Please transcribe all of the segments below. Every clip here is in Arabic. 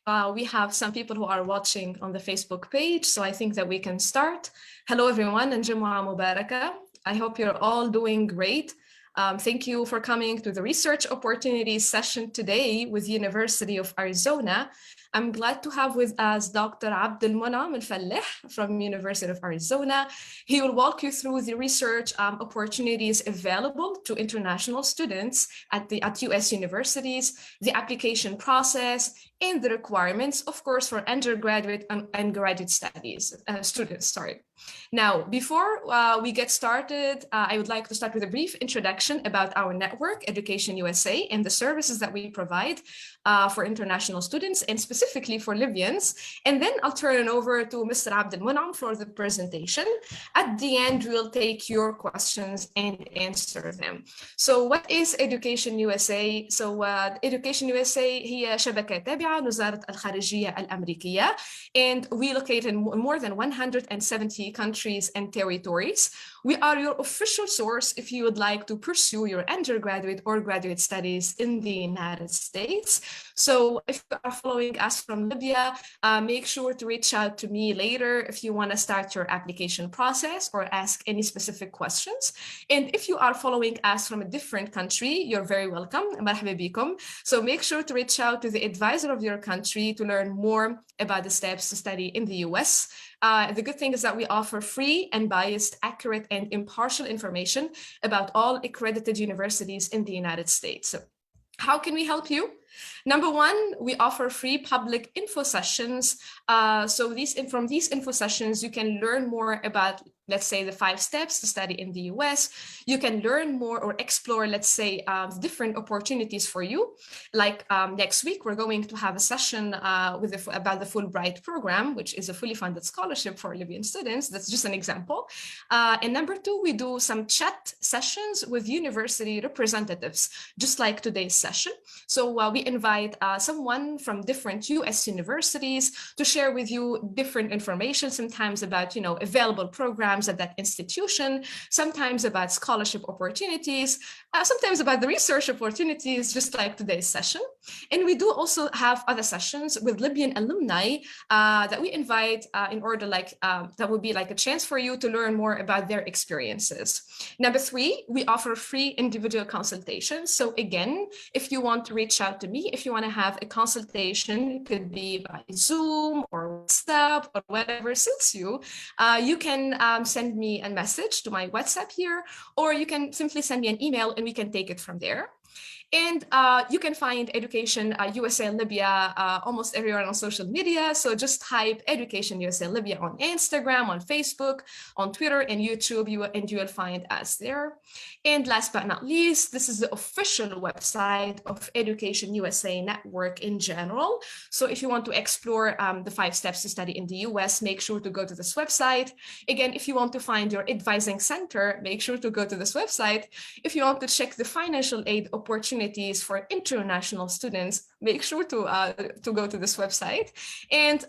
We have some people who are watching on the Facebook page, so I think that we can start. Hello, everyone, and Jumu'ah Mubarakah. I hope you're all doing great. Thank you for coming to the Research Opportunities session today with University of Arizona. I'm glad to have with us Dr. Abdelmonem Al-Faleh from University of Arizona. He will walk you through the research opportunities available to international students at US universities, the application process, and the requirements, of course, for undergraduate and graduate studies students. Now, before we get started, I would like to start with a brief introduction about our network, Education USA, and the services that we provide for international students and specifically for Libyans. And then I'll turn it over to Mr. Abdelmonem for the presentation. At the end, we'll take your questions and answer them. So what is Education USA? So Education USA هي شبكة تابعة لوزارة الخارجية الأمريكية, and we located in more than 170 countries and territories. We are your official source if you would like to pursue your undergraduate or graduate studies in the United States. So if you are following us from Libya, make sure to reach out to me later if you want to start your application process or ask any specific questions. And if you are following us from a different country, you're very welcome. مرحبا بكم. So make sure to reach out to the advisor of your country to learn more about the steps to study in the US. The good thing is that we offer free, unbiased, accurate, and impartial information about all accredited universities in the United States. So how can we help you? Number one, we offer free public info sessions. So from these info sessions, you can learn more about, let's say, the 5 steps to study in the US. You can learn more or explore, let's say, different opportunities for you. Like next week, we're going to have a session about the Fulbright program, which is a fully funded scholarship for Libyan students. That's just an example. And number 2, we do some chat sessions with university representatives, just like today's session. So we invite someone from different US universities to share with you different information, sometimes about, available programs at that institution, sometimes about scholarship opportunities, sometimes about the research opportunities, just like today's session. And we do also have other sessions with Libyan alumni that we invite in order that would be like a chance for you to learn more about their experiences. Number 3, we offer free individual consultations. So again, if you want to reach out to me, if you want to have a consultation, it could be by Zoom or WhatsApp or whatever suits you, you can send me a message to my WhatsApp here, or you can simply send me an email and we can take it from there. And you can find Education USA Libya almost everywhere on social media. So just type Education USA Libya on Instagram, on Facebook, on Twitter, and YouTube, and you will find us there. And last but not least, this is the official website of Education USA Network in general. So if you want to explore the 5 steps to study in the US, make sure to go to this website. Again, if you want to find your advising center, make sure to go to this website. If you want to check the financial aid opportunities for international students, make sure to go to this website. And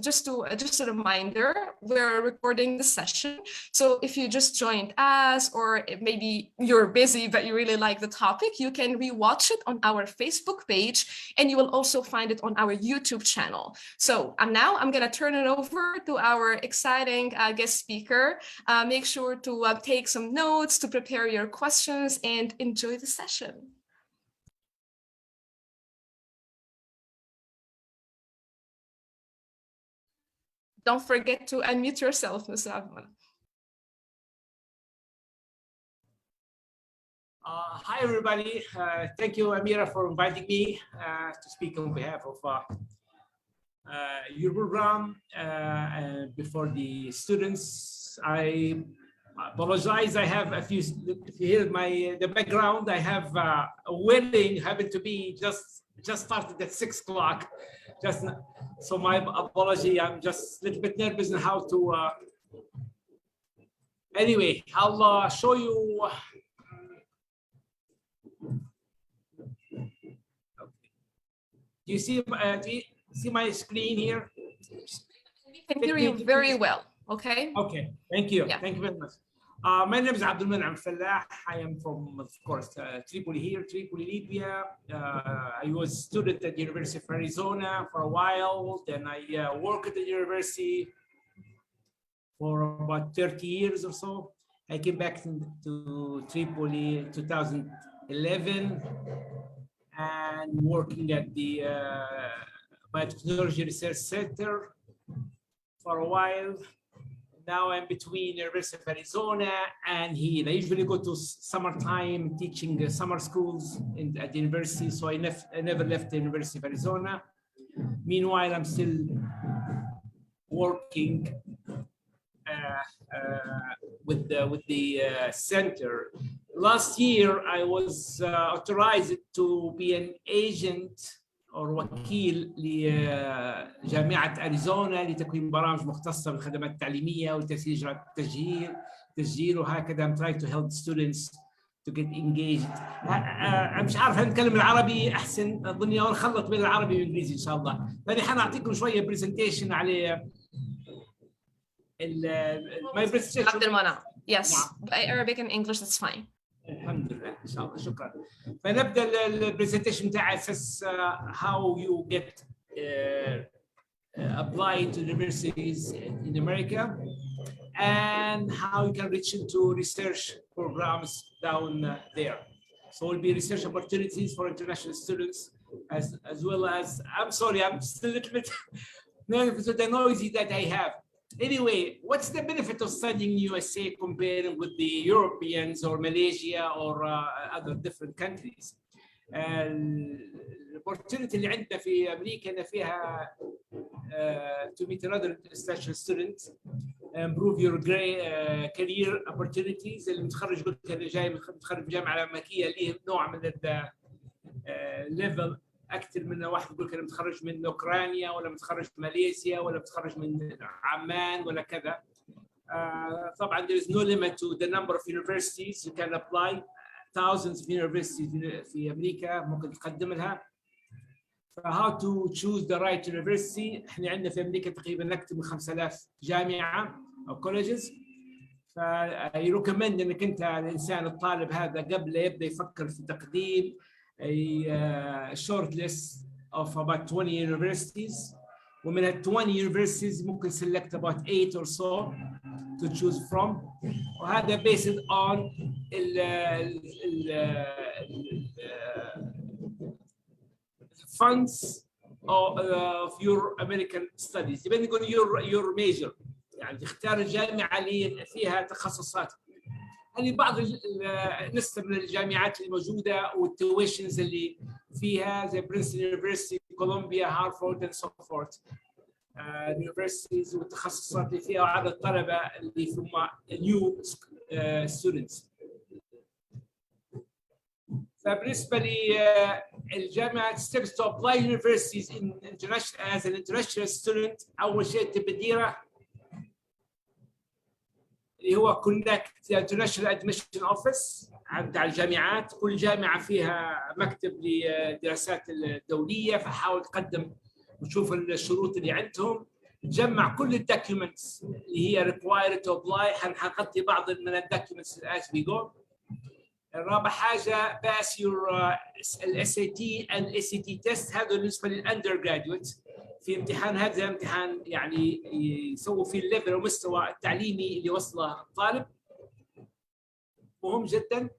just a reminder, we're recording the session. So if you just joined us, or maybe you're busy but you really like the topic, you can rewatch it on our Facebook page, and you will also find it on our YouTube channel. So now I'm going to turn it over to our exciting guest speaker. Make sure to take some notes to prepare your questions and enjoy the session. Don't forget to unmute yourself, Mr. Abdelmonem. Hi, everybody. Thank you, Amira, for inviting me to speak on behalf of your program and before the students. I apologize. I have a few, if you hear the background, I have a wedding happened to be just started at 6 o'clock. So my apology. I'm just a little bit nervous on how to. Anyway, I'll show you. Do you see my screen here? We can hear you very well. Okay. Okay. Thank you. Yeah. Thank you very much. My name is Abdul Man'am Fallah. I am from, of course, Tripoli here, Tripoli, Libya. I was a student at the University of Arizona for a while. Then I worked at the university for about 30 years or so. I came back to Tripoli in 2011 and working at the Biotechnology Research Center for a while. Now I'm between University of Arizona and here. I usually go to summertime teaching summer schools at the university, so I never left the University of Arizona. Meanwhile, I'm still working with the center. Last year, I was authorized to be an agent أو وكيل لجامعة أريزونا لتكوين برامج مختصة بالخدمات التعليمية والتسجيل وهكذا. I'm trying to help students to get engaged. مش عارف هنتكلم العربي أحسن أظني أو نخلط بين العربي والإنجليزي إن شاء الله. فأنا حنعطيكم شوية برزنتيشن على my presentation. عبد المنعم. Yes, by Arabic and English that's fine. الحمد لله ان شاء الله شكرا. فنبدا البرزنتيشن تاع اساس how you get applied to universities in America and how you can reach into research programs down there. So will be research opportunities for international students as well as, I'm sorry, I'm still a little bit nervous with the noisy that I have. Anyway, what's the benefit of studying USA comparing with the Europeans or Malaysia or other different countries? Opportunity اللي عندنا في أمريكا أن فيها to meet another international student, improve your career opportunities. اللي متخرج قلت أنا جاي متخرج جامعة أمريكية ليه نوع من level أكثر من واحد يقول أنا متخرج من أوكرانيا ولا متخرج من ماليزيا ولا متخرج من عمان ولا كذا. طبعا there is no limit to the number of universities you can apply. Thousands of universities في أمريكا ممكن تقدم لها. How to choose the right university. إحنا عندنا في أمريكا تقريبا أكثر من 5000 جامعة أو colleges. فيركمند إنك أنت الإنسان الطالب هذا قبل يبدأ يفكر في تقديم a short list of about 20 universities. ومن ال 20 universities ممكن select about 8 or so to choose from. وهذا based on funds of your American studies. depending on your major. يعني تختار الجامعة اللي فيها تخصصات. يعني بعض نسبة من الجامعات الموجودة والتويشنز اللي فيها زي برينستون يونيفرسيتي، كولومبيا، هارفارد and so forth. universities والتخصصات اللي فيها وعدد الطلبة اللي هم new students. فبالنسبة للجامعة steps to apply universities in international as an international student. أول شيء تبديره اللي هو Connect International Admission Office عند الجامعات. كل جامعة فيها مكتب للدراسات الدولية، فحاول تقدم وتشوف الشروط اللي عندهم. تجمع كل الدوكيومنتس اللي هي required to apply. حنغطي بعض من الدوكيومنتس as we go. رابع حاجة pass your SAT and ACT test. هذا بالنسبة للundergraduate. في امتحان هذا امتحان يعني يسووا فيه الليفل ومستوى التعليمي اللي وصله الطالب، مهم جدا.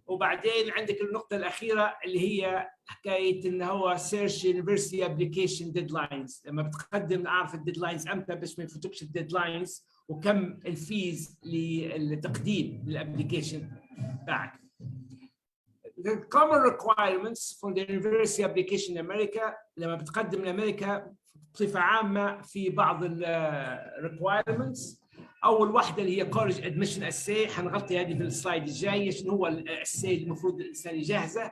وبعدين عندك النقطة الأخيرة اللي هي حكاية إنه هو search university application deadlines. لما بتقدم نعرف الديدلاينز أمتى باش ما يفوتوكش الديدلاينز وكم الفيز للتقديم للابليكيشن تاعك. The common requirements for the university application in America. لما بتقدم لأمريكا بصفة عامة في بعض requirements. أول واحدة اللي هي college admission essay. حنغطي هذه في السلايد الجاي شنو هو الاساي المفروض الإنسان يجهزه.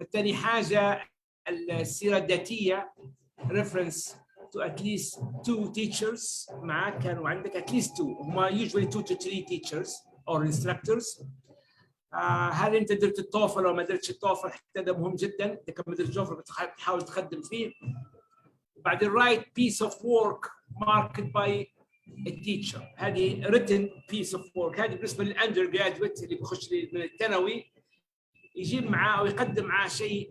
الثاني حاجة السيرة الذاتية reference to at least 2 teachers معك كانوا عندك at least 2. هما usually 2 to 3 teachers or instructors. هل انت درت التوفل او ما درتش التوفل؟ حتى ده مهم جدا. انت كم درت التوفل بتحاول تقدم فيه. بعد right piece of work marked by التيتشر. هذه written piece of work. هذه بالنسبه للاندر جرادويت اللي بيخش من الثانوي، يجيب معاه او يقدم معاه شيء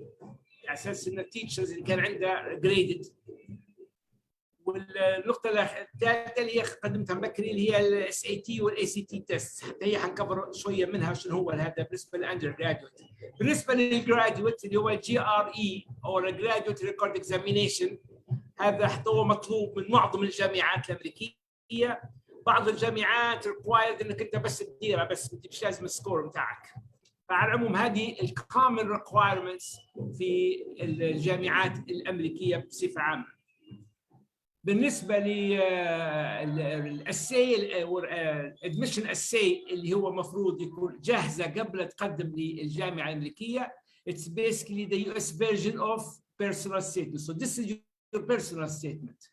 على اساس ان التيتشرز اللي كان عنده جريدد. والنقطة الثالثة اللي هي قدمتها بكري اللي هي الاس اي تي والاي سي تي تيست، حتى هي حنكبر شوية منها شنو هو هذا بالنسبة للاندر جرادويت. بالنسبة للجرادويت اللي هو الجي ار اي او الجرادويت ريكورد اكزامينيشن، هذا حتى هو مطلوب من معظم الجامعات الامريكية. بعض الجامعات ريكوايرد انك انت بس تديرها بس، مش لازم السكور بتاعك. فعلى العموم هذه الكومن ريكوايرمنتس في الجامعات الامريكيه بصفه عامه. بالنسبه للاسي الادميشن اسي اللي هو المفروض يكون جاهزه قبل تقدم للجامعه الامريكيه. It's basically the US version of personal statement. So this is your personal statement.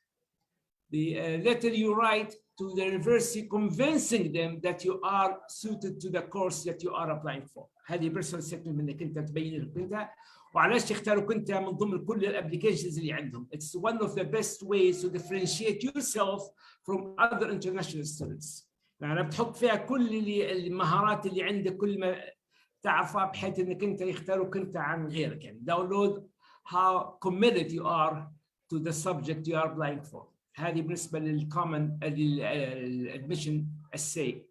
The letter you write to the university convincing them that you are suited to the course that you are applying for. هذه personal statement منك انت تبين لك انت وعلاش يختاروك انت من ضمن كل الابلكيشنز اللي عندهم. It's one of the best ways to differentiate yourself from other international students. يعني بتحط فيها كل المهارات اللي عندك، كل ما تعرفها، بحيث انك انت يختاروك انت عن غيرك. يعني download how committed you are to the subject you are applying for. هذه بالنسبه للكومن الادميشن اساي.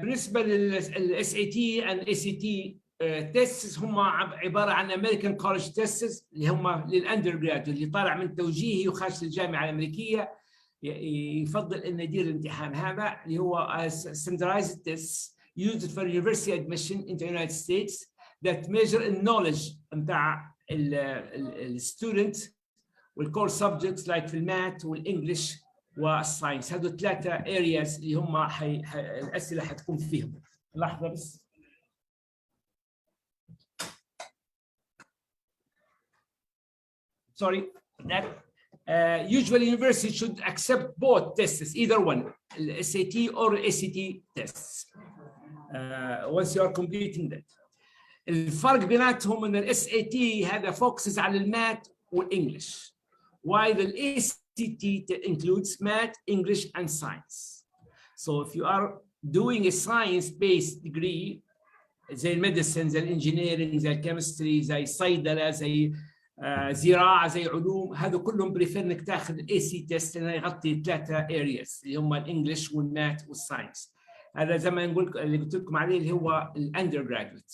بالنسبه للاس اي تي اند اي سي تي تيستس هم عباره عن امريكان كولج تيستس اللي هم للاندر جراد اللي طالع من توجيهي وخارج الجامعه الامريكيه، يفضل انه يدير الامتحان هذا اللي هو standardized tests used for university admission in the United States that measure the knowledge نتاع الستودنت والكور سبجكتس لايك في الماث والانجلش والساينس. هذول ثلاثه ارياز اللي هم الاسئله حتكون فيهم. لحظه بس. Sorry that usually university should accept both tests, either one, SAT or ACT tests once you are completing that. الفرق بيناتهم ان الاس اي تي هذا فوكسز على الماث والانجلش، while the ACT includes math, English and science. So if you are doing a science-based degree زي الميديسن زي الانجينيرنج زي الكيمستري زي الصيدله زي زراعه زي علوم، هذا كلهم بريفير انك تاخذ الاي سي تيست لانه يغطي ثلاثه ارياز اللي هم الانجلش والماث والساينس. هذا زي ما نقول اللي قلت لكم عليه اللي هو الاندر جرادويت.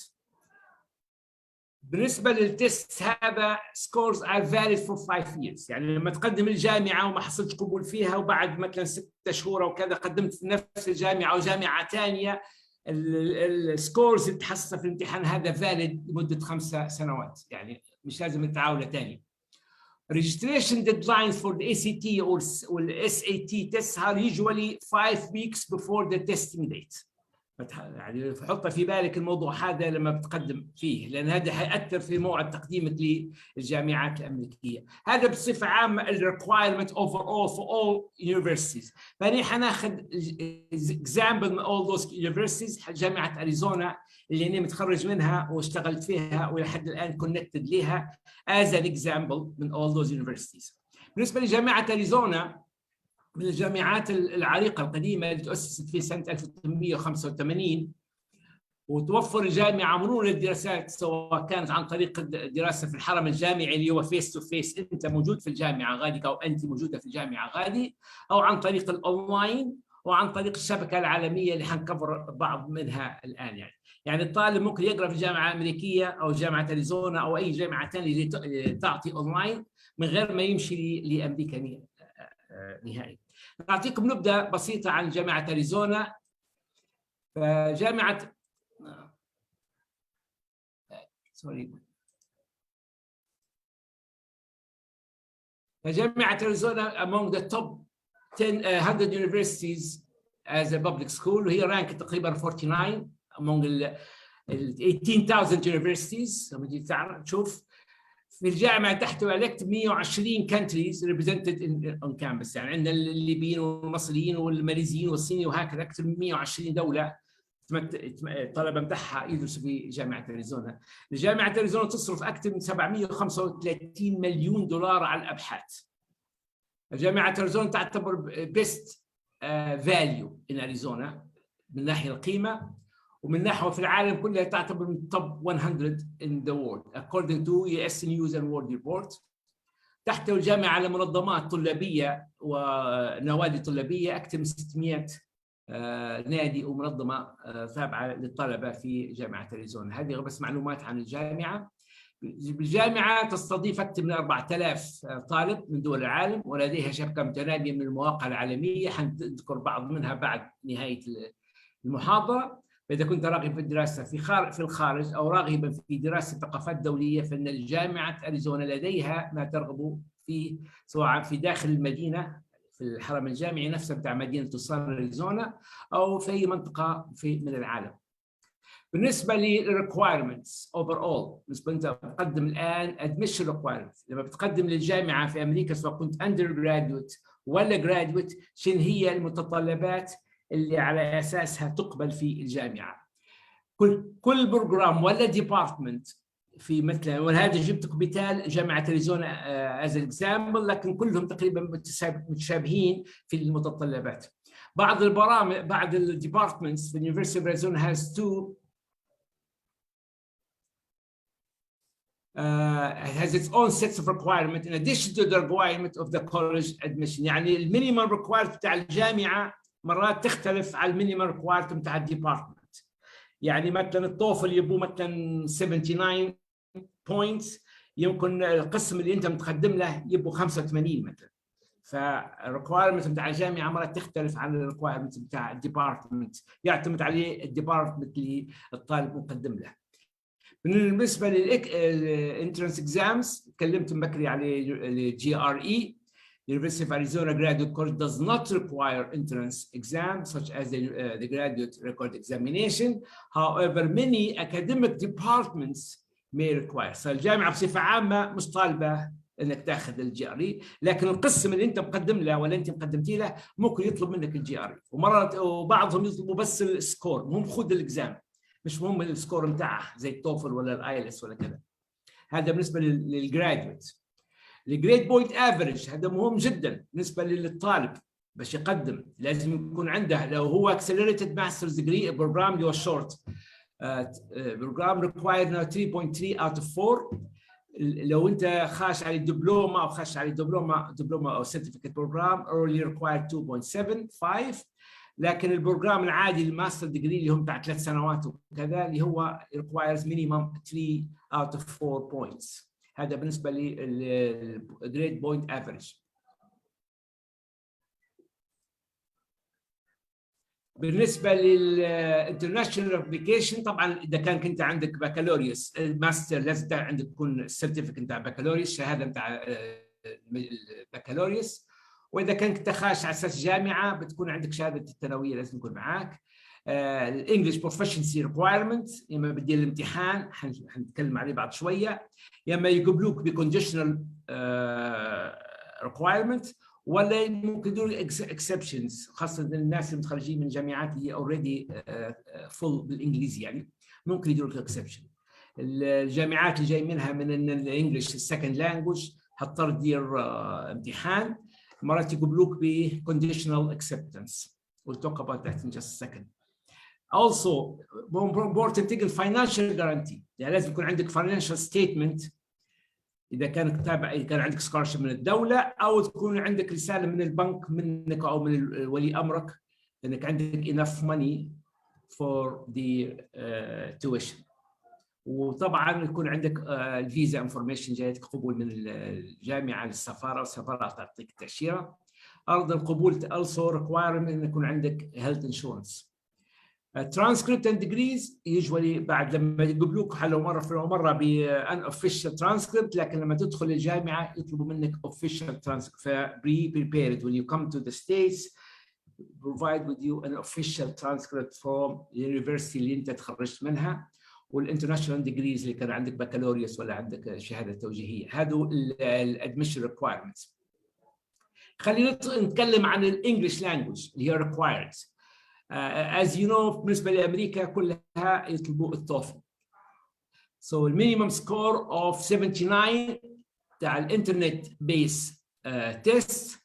بالنسبه للتست هذا scores are valid for 5 years. يعني لما تقدم الجامعه وما حصلتش قبول فيها وبعد مثلا 6 شهور او كذا قدمت في نفس الجامعه او جامعه ثانيه، السكورز اللي تحصلها في الامتحان هذا valid لمده 5 سنوات، يعني مش لازم تعاوله ثاني. Registration deadlines for the ACT or SAT tests are usually 5 weeks before the testing date. يعني حط في بالك الموضوع هذا لما بتقدم فيه، لان هذا حيأثر في موعد تقديمك للجامعات الامريكيه. هذا بصفه عامه الريكوايرمنت overall for all universities. فاني حناخذ example من all those universities. جامعه اريزونا اللي انا متخرج منها واشتغلت فيها ولحد الان كونكتد لها as an example من all those universities. بالنسبه لجامعه اريزونا من الجامعات العريقة القديمة اللي تؤسست في سنة 1885، وتوفر الجامعة مرونة للدراسات سواء كانت عن طريق الدراسة في الحرم الجامعي اللي هو فيس تو فيس، أنت موجود في الجامعة غادي أو أنت موجودة في الجامعة غادي، أو عن طريق الأونلاين وعن طريق الشبكة العالمية اللي حنكفر بعض منها الآن. يعني الطالب ممكن يقرأ في الجامعة الأمريكية أو جامعة أريزونا أو أي جامعة ثانية اللي تعطي أونلاين من غير ما يمشي لأمريكا نهائي. نعطيكم نبذة بسيطة عن جامعة أريزونا. فجامعة أريزونا among the top 100 universities as a public school، وهي رانك تقريبا 49 among 18,000 universities. لما تيجي تشوف في الجامعة تحتوي على 120 countries represented on campus. يعني عندنا الليبيين والمصريين والماليزيين والصينيين وهكذا أكثر من 120 دولة الطلبة متاعها يدرسوا في جامعة أريزونا. جامعة أريزونا تصرف أكثر من 735 مليون دولار على الأبحاث. جامعة أريزونا تعتبر best value in Arizona من ناحية القيمة، ومن ناحية في العالم كله تعتبر من top 100 in the world according to US News and World Report. تحتوي الجامعة على منظمات طلابية ونوادي طلابية أكثر من 600 نادي ومنظمة تابعة للطلبة في جامعة أريزونا. هذه بس معلومات عن الجامعة. الجامعة تستضيف أكثر من 4000 طالب من دول العالم، ولديها شبكة متنامية من المواقع العالمية، حنذكر بعض منها بعد نهاية المحاضرة. فإذا كنت راغب في الدراسة في الخارج أو راغبا في دراسة ثقافات دولية، فإن الجامعة أريزونا لديها ما ترغب فيه، سواء في داخل المدينة في الحرم الجامعي نفسه بتاع مدينة سان أريزونا أو في أي منطقة من العالم. بالنسبة للrequirements overall، بالنسبة أنت بتقدم الآن admission requirements، لما بتقدم للجامعة في أمريكا سواء كنت undergraduate ولا graduate، شنو هي المتطلبات اللي على أساسها تقبل في الجامعة؟ كل بروجرام ولا ديبارتمنت في مثلا، وهذا جبتك مثال جامعة أريزونا as an example، لكن كلهم تقريبا متشابهين في المتطلبات. بعض البرامج بعض الديبارتمنتس في University of Arizona has has its own sets of requirements in addition to the requirement of the college admission. يعني المينيمم requirement بتاع الجامعة مرات تختلف على المينيمم requirement بتاع الديبارتمنت. يعني مثلا التوفل يبوا مثلا 79 points، يمكن القسم اللي انت متقدم له يبوا 85 مثلا. فالريكوايرمنت بتاع الجامعه مرات تختلف عن الريكوايرمنت بتاع الديبارتمنت، يعتمد عليه الديبارتمنت اللي الطالب مقدم له. بالنسبه للانترنس اكزامز تكلمت بكري على الجي ار اي. University of Arizona Graduate Course does not require entrance exams such as the graduate record examination. However, many academic departments may require. فالجامعة بصفة عامة مش طالبة انك تاخذ الجي ار اي، لكن القسم اللي انت مقدم له ولا انت مقدمتي له ممكن يطلب منك الجي ار اي، ومرات وبعضهم يطلبوا بس السكور، مهم خذ الاكزام، مش مهم السكور بتاعه زي التوفل ولا الايلتس ولا كذا. هذا بالنسبة للجراديويت. الجريد بوينت افريج هذا مهم جدا بالنسبه للطالب باش يقدم، لازم يكون عنده لو هو اكسلريتد ماسترز ديجري بروجرام اللي هو شورت بروجرام ريكوايرد 3.3 اوت اوف 4. لو انت خاش على الدبلومه او خاش على دبلومه او سيرتيفيكت بروجرام اورلي ريكوايرد 2.75. لكن البروجرام العادي الماستر ديجري اللي هم بتاع 3 سنوات وكذا اللي هو requires minimum 3 out of 4 points. هذا بالنسبة للجريد بوينت افريج. بالنسبة للانترناشونال ابلكيشن، طبعا إذا كنت عندك بكالوريوس ماستر لازم عندك تكون السيرتيفيكت بتاع بكالوريوس، شهادة بتاع البكالوريوس. وإذا كنت خاش على أساس جامعة بتكون عندك شهادة الثانوية لازم تكون معاك. الانجلش بروفيشنسي ريكوايرمنت، اما بدي الامتحان حنتكلم عليه بعد شويه، يا اما يقبلوك بكونديشنال ريكوايرمنت، ولا ممكن يديروا اكسبشنز، خاصه الناس اللي متخرجين من جامعات اللي اوريدي فول بالانجليزي يعني ممكن يديروا اكسبشن. الجامعات اللي جاي منها من الانجلش السكند لانجوج هتضطر تدير امتحان، مرات يقبلوك بكونديشنال اكسبتنس. We'll talk about that in just a second. Also, more important thing financial guarantee. يعني لازم يكون عندك financial statement إذا كان عندك scholarship من الدولة، أو تكون عندك رسالة من البنك منك أو من ولي أمرك إنك عندك enough money for the tuition. وطبعا يكون عندك الفيزا انفورميشن جايتك قبول من الجامعة للسفارة، والسفارة تعطيك تأشيرة. أرض القبول also requirement إن يكون عندك health insurance. transcript and degrees usually بعد لما يقبلوك حلو مرة unofficial transcript، لكن لما تدخل الجامعة يطلبوا منك official transcript. be prepared when you come to the States, provide with you an official transcript from the university اللي أنت تخرجت منها، والانترناشونال ديجريز اللي كان عندك بكالوريوس ولا عندك شهادة توجيهية. هذو الادميشن requirements. خلينا نتكلم عن الانجليش لانجوج اللي هي required. As you know بالنسبة لأمريكا كلها يطلبوا التوفل. So minimum score of 79 تاع الانترنت بيس تيست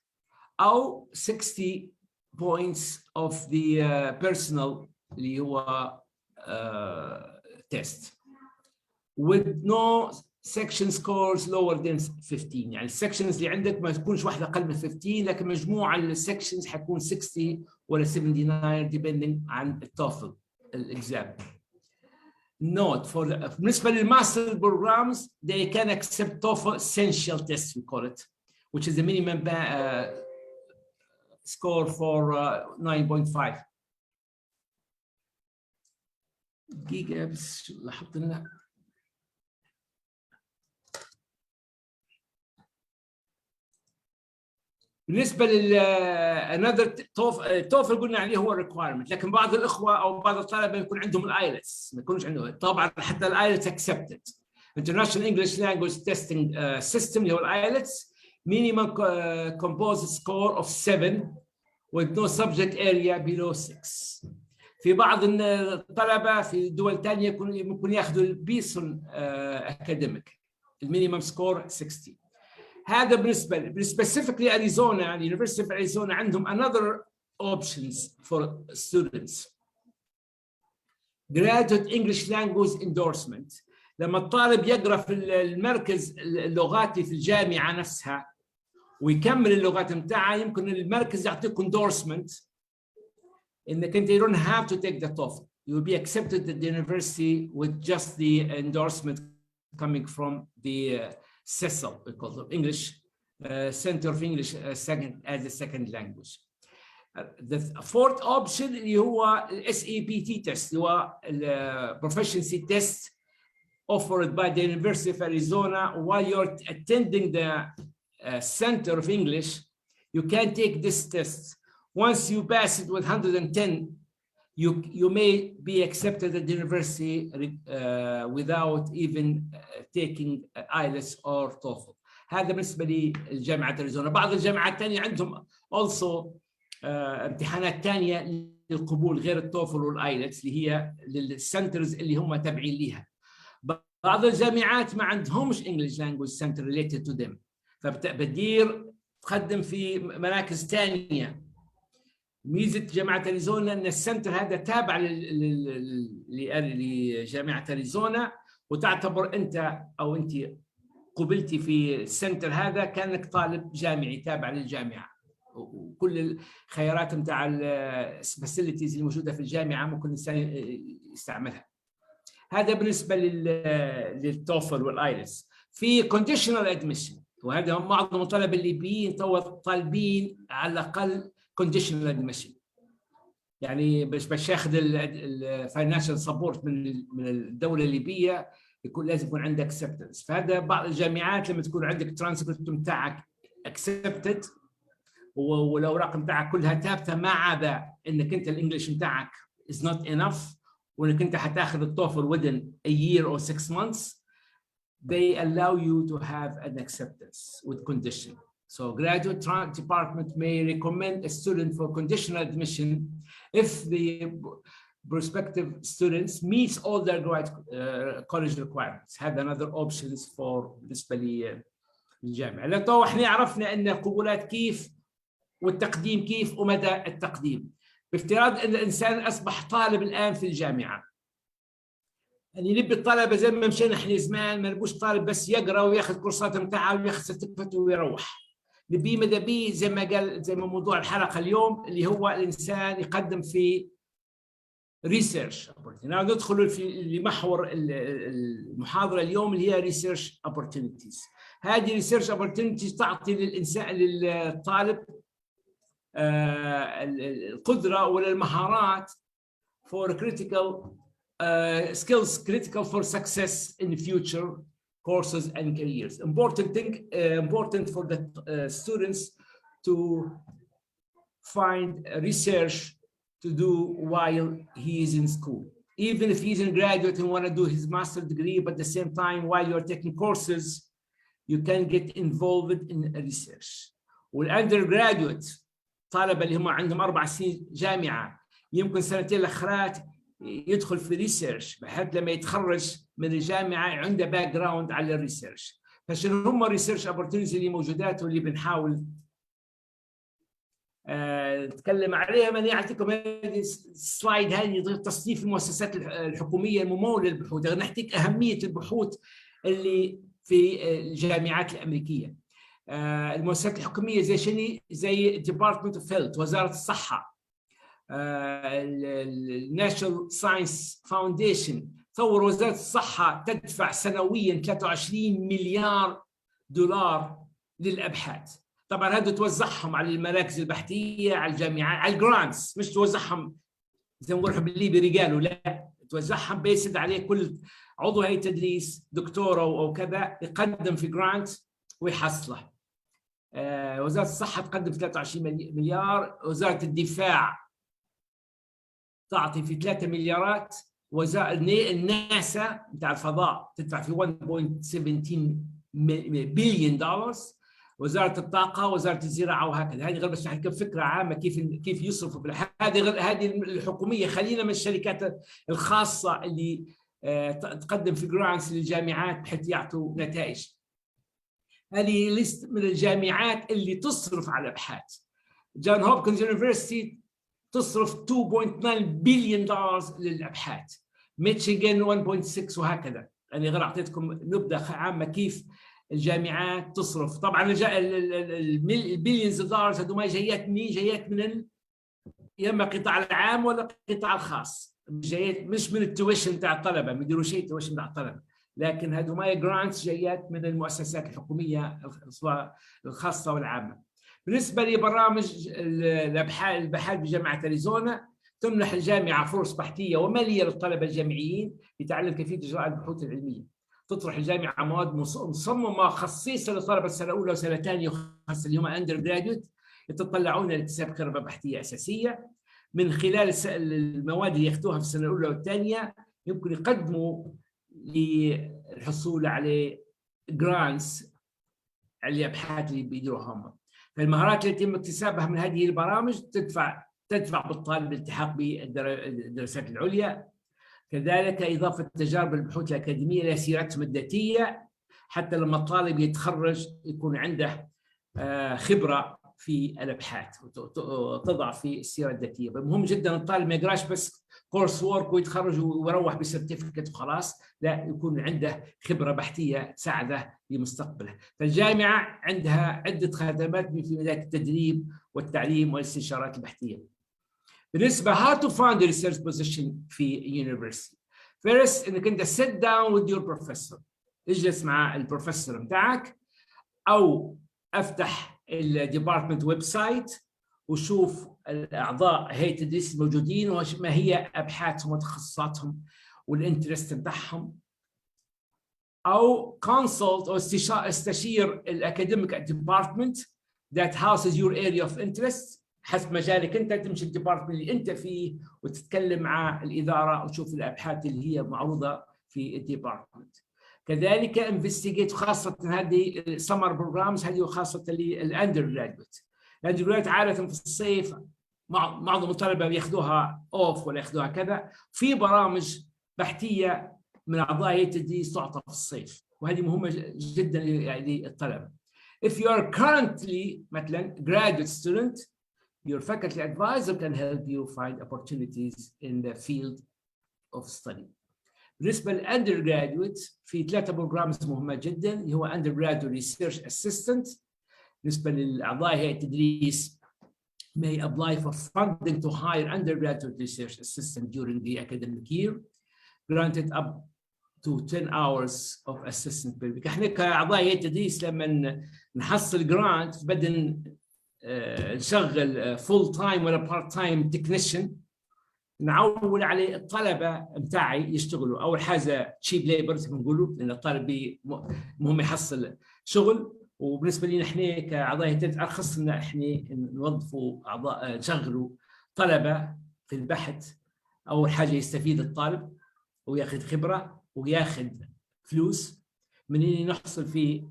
أو 60 points of the personal اللي هو test with no section scores lower than 15. يعني السكشنز اللي عندك ما تكونش واحدة أقل من 15، لكن مجموع السكشنز حيكون 60 ولا 79 depending عن التوفل الإكزام. Note for بالنسبة للماستر programs they can accept TOEFL essential test we call it, which is the minimum score for 9.5. دقيقة بس لاحظت لنا. بالنسبة لل another TOEFL قلنا عليه هو requirement، لكن بعض الإخوة أو بعض الطلبة يكون عندهم الآيلتس ما يكونش عندهم. طبعا حتى الآيلتس accepted. International English Language Testing System اللي هو الآيلتس minimum composite score of 7 with no subject area below 6. في بعض الطلبة في دول ثانية ممكن ياخذوا البيسون أكاديميك المينيمم سكور 60. هذا بالنسبة specifically Arizona University of Arizona عندهم another options for students. Graduate English Language Endorsement. لما الطالب يقرأ في المركز اللغاتي في الجامعة نفسها ويكمل اللغات متاعها، يمكن المركز يعطيك endorsement انك انت you don't have to take the TOEFL. You will be accepted at the university with just the endorsement coming from the CESL, we call it English Center of English as a second language. The fourth option اللي هو SAPT test اللي هو proficiency test offered by the University of Arizona while you're attending the Center of English. You can take this test. Once you pass it with 110, you may be accepted at the university without even taking IELTS or TOEFL. هذا بالنسبة لجامعة أريزونا. بعض الجامعات الثانية عندهم also امتحانات ثانية للقبول غير التوفل والآيلتس اللي هي للسنترز اللي هم تابعين ليها. بعض الجامعات ما عندهمش English Language Center related to them، فبتقدر تقدم في مراكز ثانية. ميزة جامعة أريزونا أن السنتر هذا تابع لجامعة أريزونا، وتعتبر أنت أو أنت قبلتي في السنتر هذا كأنك طالب جامعي تابع للجامعة، وكل الخيارات متاع الفاسيلتيز اللي موجودة في الجامعة ممكن الإنسان يستعملها. هذا بالنسبة للتوفل والآيلتس. في conditional admission، وهذا معظم الطلبة الليبيين طالبين على الأقل conditional admission، يعني باش ياخذ الفاينانشال سبورت من الدوله الليبيه يكون لازم يكون عندك acceptance. فهذا بعض الجامعات لما تكون عندك ترانسكريبت بتاعك accepted والاوراق بتاعك كلها ثابته ما عدا انك انت الانجليش بتاعك is not enough وانك انت حتاخذ التوفل within a year or 6 months, they allow you to have an acceptance with condition. So graduate department may recommend a student for conditional admission if the prospective students meets all their college requirements. هذا another options for بالنسبة للجامعة. لو احنا عرفنا ان القبولات كيف والتقديم كيف ومدى التقديم، بافتراض ان الانسان اصبح طالب الان في الجامعة. يعني نبي الطلبة زي ما مشينا احنا زمان ما نبوش طالب بس يقرأ وياخذ كورسات متاعه وياخذ سيرتيفيكت ويروح. نبي ماذا بيه زي ما قال زي ما موضوع الحلقة اليوم اللي هو الإنسان يقدم في ريسيرش. ندخل في لمحور المحاضرة اليوم اللي هي ريسيرش opportunities. هذه ريسيرش opportunities تعطي للإنسان للطالب القدرة ولا المهارات for critical skills critical for success in the future courses and careers. Important for the students to find research to do while he is in school. Even if he's in graduate and want to do his master's degree, but at the same time, while you're taking courses, you can get involved in research. والundergraduate طلبة اللي هم عندهم 4 سنين جامعة يمكن 2 الأخرات يدخل في ريسيرش بحيث لما يتخرج من الجامعة عنده باك جراوند على الريسيرش. فشنو هم الريسيرش opportunities اللي موجودات واللي بنحاول نتكلم عليها. ماني اعطيكم هذه السلايد، هذه تصنيف المؤسسات الحكوميه المموله للبحوث. نحكي اهميه البحوث اللي في الجامعات الامريكيه. المؤسسات الحكوميه زي شنو؟ زي ديبارتمنت اوف هيلث، وزاره الصحه، الناشونال ساينس فاونديشن. تصور وزاره الصحه تدفع سنويا 23 مليار دولار للابحاث. طبعا هذا توزعهم على المراكز البحثيه، على الجامعات، على الجرانتس، مش توزعهم زي ما نقولوا بالليبي رجاله، لا، توزعهم بيسد عليه كل عضو هيئه تدريس، دكتوره او كذا، يقدم في جرانت ويحصله. وزاره الصحه تقدم في 23 مليار، وزاره الدفاع تعطي في 3 مليارات، الناسا بتاع الفضاء تدفع في 1.17 بليون دولار، وزاره الطاقه، وزاره الزراعه، وهكذا. هذه غير بس نحكي فكره عامه كيف يصرفوا. هذه الحكوميه. خلينا من الشركات الخاصه اللي تقدم في جرانتس للجامعات بحيث يعطوا نتائج. هذه ليست من الجامعات اللي تصرف على الابحاث. جون هوبكنز يونيفرسيتي تصرف 2.9 بليون دولار للابحاث، ميشيغان 1.6، وهكذا. يعني غير اعطيتكم نبذه عامه كيف الجامعات تصرف. طبعا البليونز دولار هذو ما جايات منين؟ جايات من يا اما القطاع العام ولا القطاع الخاص، جايات مش من التويشن تاع الطلبه، ما يديروا شيء تويشن تاع الطلبه، لكن هذو ما جرانتس جايات من المؤسسات الحكوميه الخاصه والعامه. بالنسبه لبرامج الابحاث بجامعه اريزونا، تمنح الجامعه فرص بحثيه وماليه للطلبه الجامعيين لتعلم كيفيه اجراء البحوث العلميه. تطرح الجامعه مواد مصممه خصيصه لطلبه السنه الاولى وسنه ثانيه، خاصه اللي هم اندر جراديوت، يتطلعون لاكتساب خبره بحثيه اساسيه. من خلال المواد اللي ياخذوها في السنه الاولى والثانيه يمكن يقدموا للحصول على جرانتس على الابحاث اللي بيديروها هم. فالمهارات التي يتم اكتسابها من هذه البرامج تدفع بالطالب الالتحاق بالدراسات العليا. كذلك إضافة تجارب البحوث الأكاديمية إلى سيرتهم الذاتية، حتى لما الطالب يتخرج يكون عنده خبرة في الأبحاث وتضع في السيرة الذاتية. مهم جدا الطالب ما يقراش بس كورس وورك ويتخرج ويروح بسيرتيفيكت وخلاص، لا، يكون عنده خبرة بحثية تساعده لمستقبله. فالجامعة عندها عدة خدمات في مجال التدريب والتعليم والاستشارات البحثية. بالنسبه how to find a research position في university. first انك انت sit down with your professor، اجلس مع البروفيسور بتاعك، او افتح الديبارتمنت ويب سايت وشوف الاعضاء هيئه التدريس الموجودين وما هي ابحاثهم وتخصصاتهم والانترست بتاعهم، او consult او استشير الاكاديميك ديبارتمنت that houses your area of interest. حسب مجالك انت تمشي الديبارتمنت اللي انت فيه وتتكلم مع الاداره وتشوف الابحاث اللي هي معروضه في الديبارتمنت. كذلك انفستيجيت، خاصه هذه السمر بروجرامز، هذه خاصه للاندر جرادويت. الاندر جرادويت عاده في الصيف معظم الطلبه بياخذوها اوف ولا ياخذوها كذا، في برامج بحثيه من اعضاء هيئه التدريس تعطى في الصيف، وهذه مهمه جدا للطلبه. If you are currently مثلا graduate student, your faculty advisor can help you find opportunities in the field of study. بالنسبة للأندرجرادويت في 3 بروجرامز مهمة جدا، اللي هو undergraduate research assistant. بالنسبة للأعضاء هيئة التدريس may apply for funding to hire undergraduate research assistant during the academic year, granted up to 10 hours of assistant per week. احنا كأعضاء هيئة التدريس لما نحصل جرانت بدنا نشغل فول تايم ولا بارت تايم تكنيشن، نعول عليه الطلبه بتاعي يشتغلوا. اول حاجه تشيب ليبر زي ما نقولوا، لان الطالب مهم يحصل شغل، وبالنسبه لنا احنا كاعضاء هيئه ارخص ان احنا نوظفوا اعضاء، نشغلوا طلبه في البحث. اول حاجه يستفيد الطالب وياخذ خبره وياخذ فلوس، منين نحصل في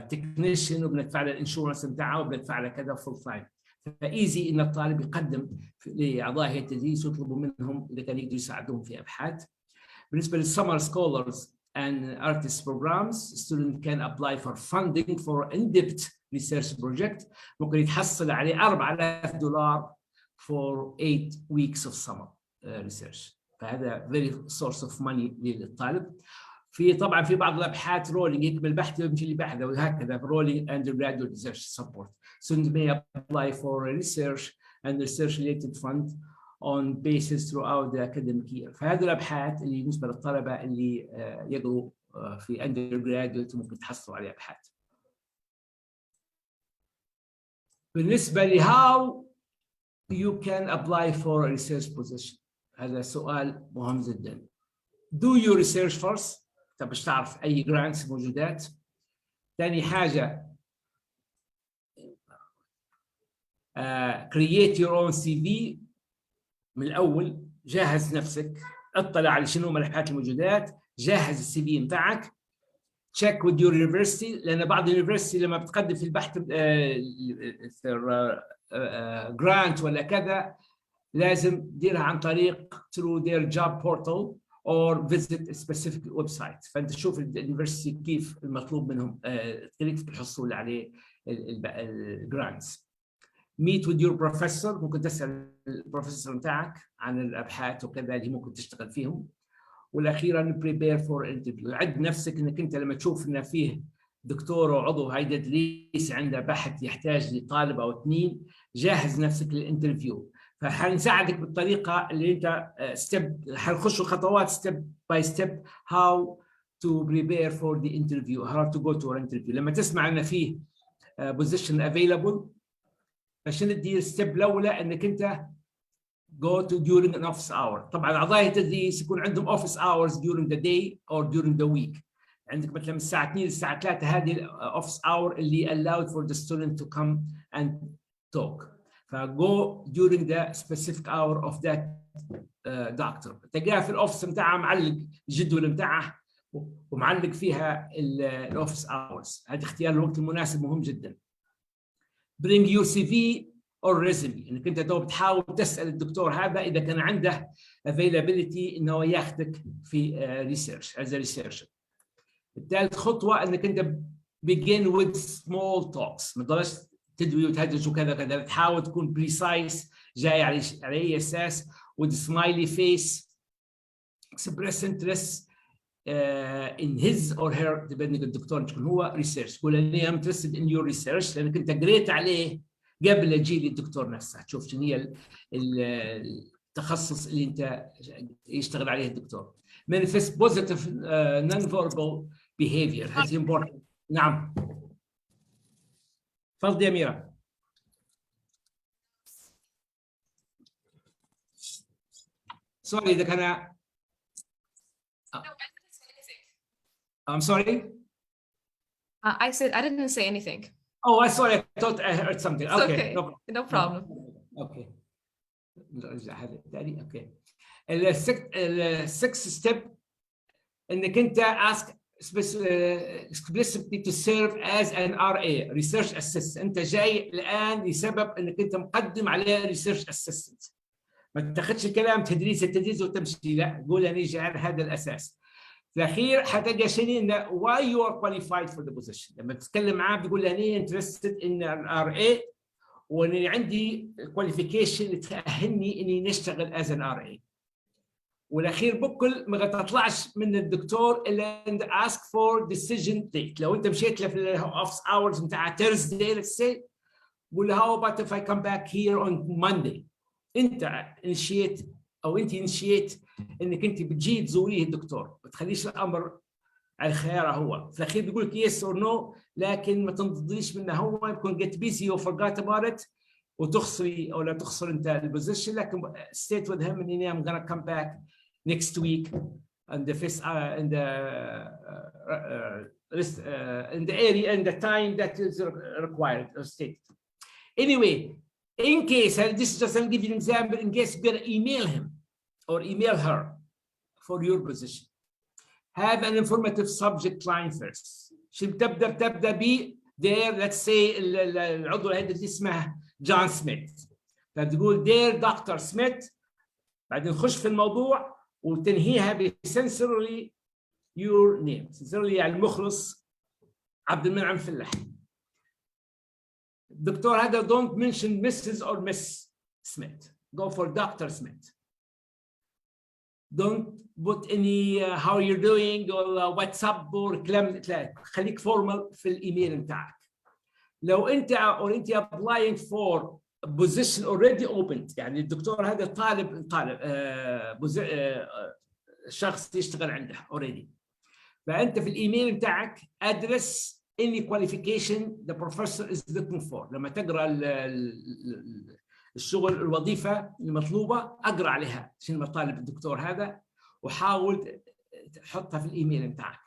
تكنيشن وبندفع له الانشورنس بتاعه وبندفع له كذا فول تايم. فايزي ان الطالب يقدم لاعضاء هيئه التدريس ويطلبوا منهم اذا كان يقدروا يساعدوهم في ابحاث. بالنسبه للسمر سكولرز and artist programs. Student can apply for funding for in-depth research project. ممكن يتحصل عليه $4,000 for 8 weeks of summer research. فهذا very source of money للطالب. طبعا في بعض الابحاث رولينج يكمل بحث ويمشي لبحثه وهكذا رولينج undergraduate research support. Students may apply for a research and research related fund on basis throughout the academic year. فهذه الابحاث اللي بالنسبه للطلبه اللي يقروا في undergraduate ممكن تحصلوا عليها ابحاث. بالنسبه ل how you can apply for a research position، هذا سؤال مهم جدا. Do your research first، انت باش تعرف اي grants موجودات. ثاني حاجه create your own CV من الاول، جهز نفسك، اطلع على شنو من الابحاث الموجودات، جهز السي في بتاعك. check with your university، لان بعض اليونيفرستي لما بتقدم في البحث جرانت ولا كذا لازم تديرها عن طريق through their job portal or visit a specific website. فانت تشوف اليونيفرستي كيف المطلوب منهم طريقه الحصول عليه الجرانتس. meet with your professor، ممكن تسال البروفيسور بتاعك عن الابحاث وكذا اللي ممكن تشتغل فيهم. والاخيرا prepare for interview، عد نفسك انك انت لما تشوف ان فيه دكتور او عضو هاي تدريس عنده بحث يحتاج لطالب او اثنين، جهز نفسك للانترفيو. فحنساعدك بالطريقه اللي انت حنخش خطوات ستيب باي ستيب how to prepare for the interview، how to go to an interview. لما تسمع ان فيه position available عشان تدير ستيب الاولى انك انت go to during an office hour. طبعا اعضاء التدريس يكون عندهم office hours during the day or during the week. عندك مثلا من الساعه 2 للساعه 3 هذه office hour اللي allowed for the student to come and talk. فgo during the specific hour of that doctor. تلقاها في الاوفيس بتاعها معلق الجدول بتاعها ومعلق فيها الاوفيس hours. هذا اختيار الوقت المناسب مهم جدا. bring your CV or resume، انك انت تو بتحاول تسال الدكتور هذا اذا كان عنده availability انه ياخذك في research as a researcher. الثالث خطوه انك انت begin with small talks، ما تضلش تدوي وتهدج وكذا كذا، تحاول تكون precise، جاي على اي اساس with smiley face express interest in his or her depending الدكتور تكون هو research. تقول اني I'm interested in your research لانك انت قريت عليه قبل اجي للدكتور نفسه، تشوف شنو هي التخصص اللي انت يشتغل عليه الدكتور. manifest positive non-verbal behavior is important. نعم تفضلي يا أميرة. sorry إذا كان I'm sorry. I said I didn't say anything. Oh, I sorry. I thought I heard something. It's okay. No problem. Okay. نرجع هذا الثاني. Okay. السكس ستيب انك انت ask explicitly to serve as an RA research assistant. انت جاي الان لسبب انك انت مقدم عليه research assistant. ما تاخذش الكلام التدريس وتمشي، لا قول انا جاي على هذا الاساس. في الاخير حتلقى شيء انه why you are qualified for the position. لما تتكلم معاه بتقول اني interested in RA واني عندي qualification اللي تأهلني اني نشتغل as an RA. والاخير بكل ما تطلعش من الدكتور الا انت ask for decision date. لو انت مشيت له في الاوفيس اورز بتاع Thursday let's say، قول له how about if I come back here on Monday. انت initiate او انت initiate انك انت بتجي تزوريه الدكتور، ما تخليش الامر على خياره هو. في الاخير بيقول لك yes or no، لكن ما تنتظريش منه هو يكون get busy or forgot about it وتخسري او لا تخسر انت البوزيشن. لكن state with him اني I'm gonna come back next week and the first in the area and the time that is required or stated. Anyway, in case, and this doesn't give you an example, in case you're gonna email him or email her for your position, have an informative subject line first. شو بتبدا ب there let's say العضو الهيئة اسمه جون سميث، فتقول there دكتور سميث، بعدين نخش في الموضوع وتنهيها بسنسوري your name. Sincerely المخلص عبد المنعم فلاح. الدكتور هذا don't mention Mrs. or Miss Smith. Go for Dr. Smith. Don't put any how you're doing or what's up or كلام. خليك فورمال في الايميل بتاعك. لو انت applying for a position already opened، يعني الدكتور هذا طالب شخص يشتغل عنده already، فانت في الايميل بتاعك address any qualification the professor is looking for. لما تقرا الشغل الوظيفه المطلوبه اقرا عليها شنو مطالب الدكتور هذا، وحاول تحطها في الايميل بتاعك،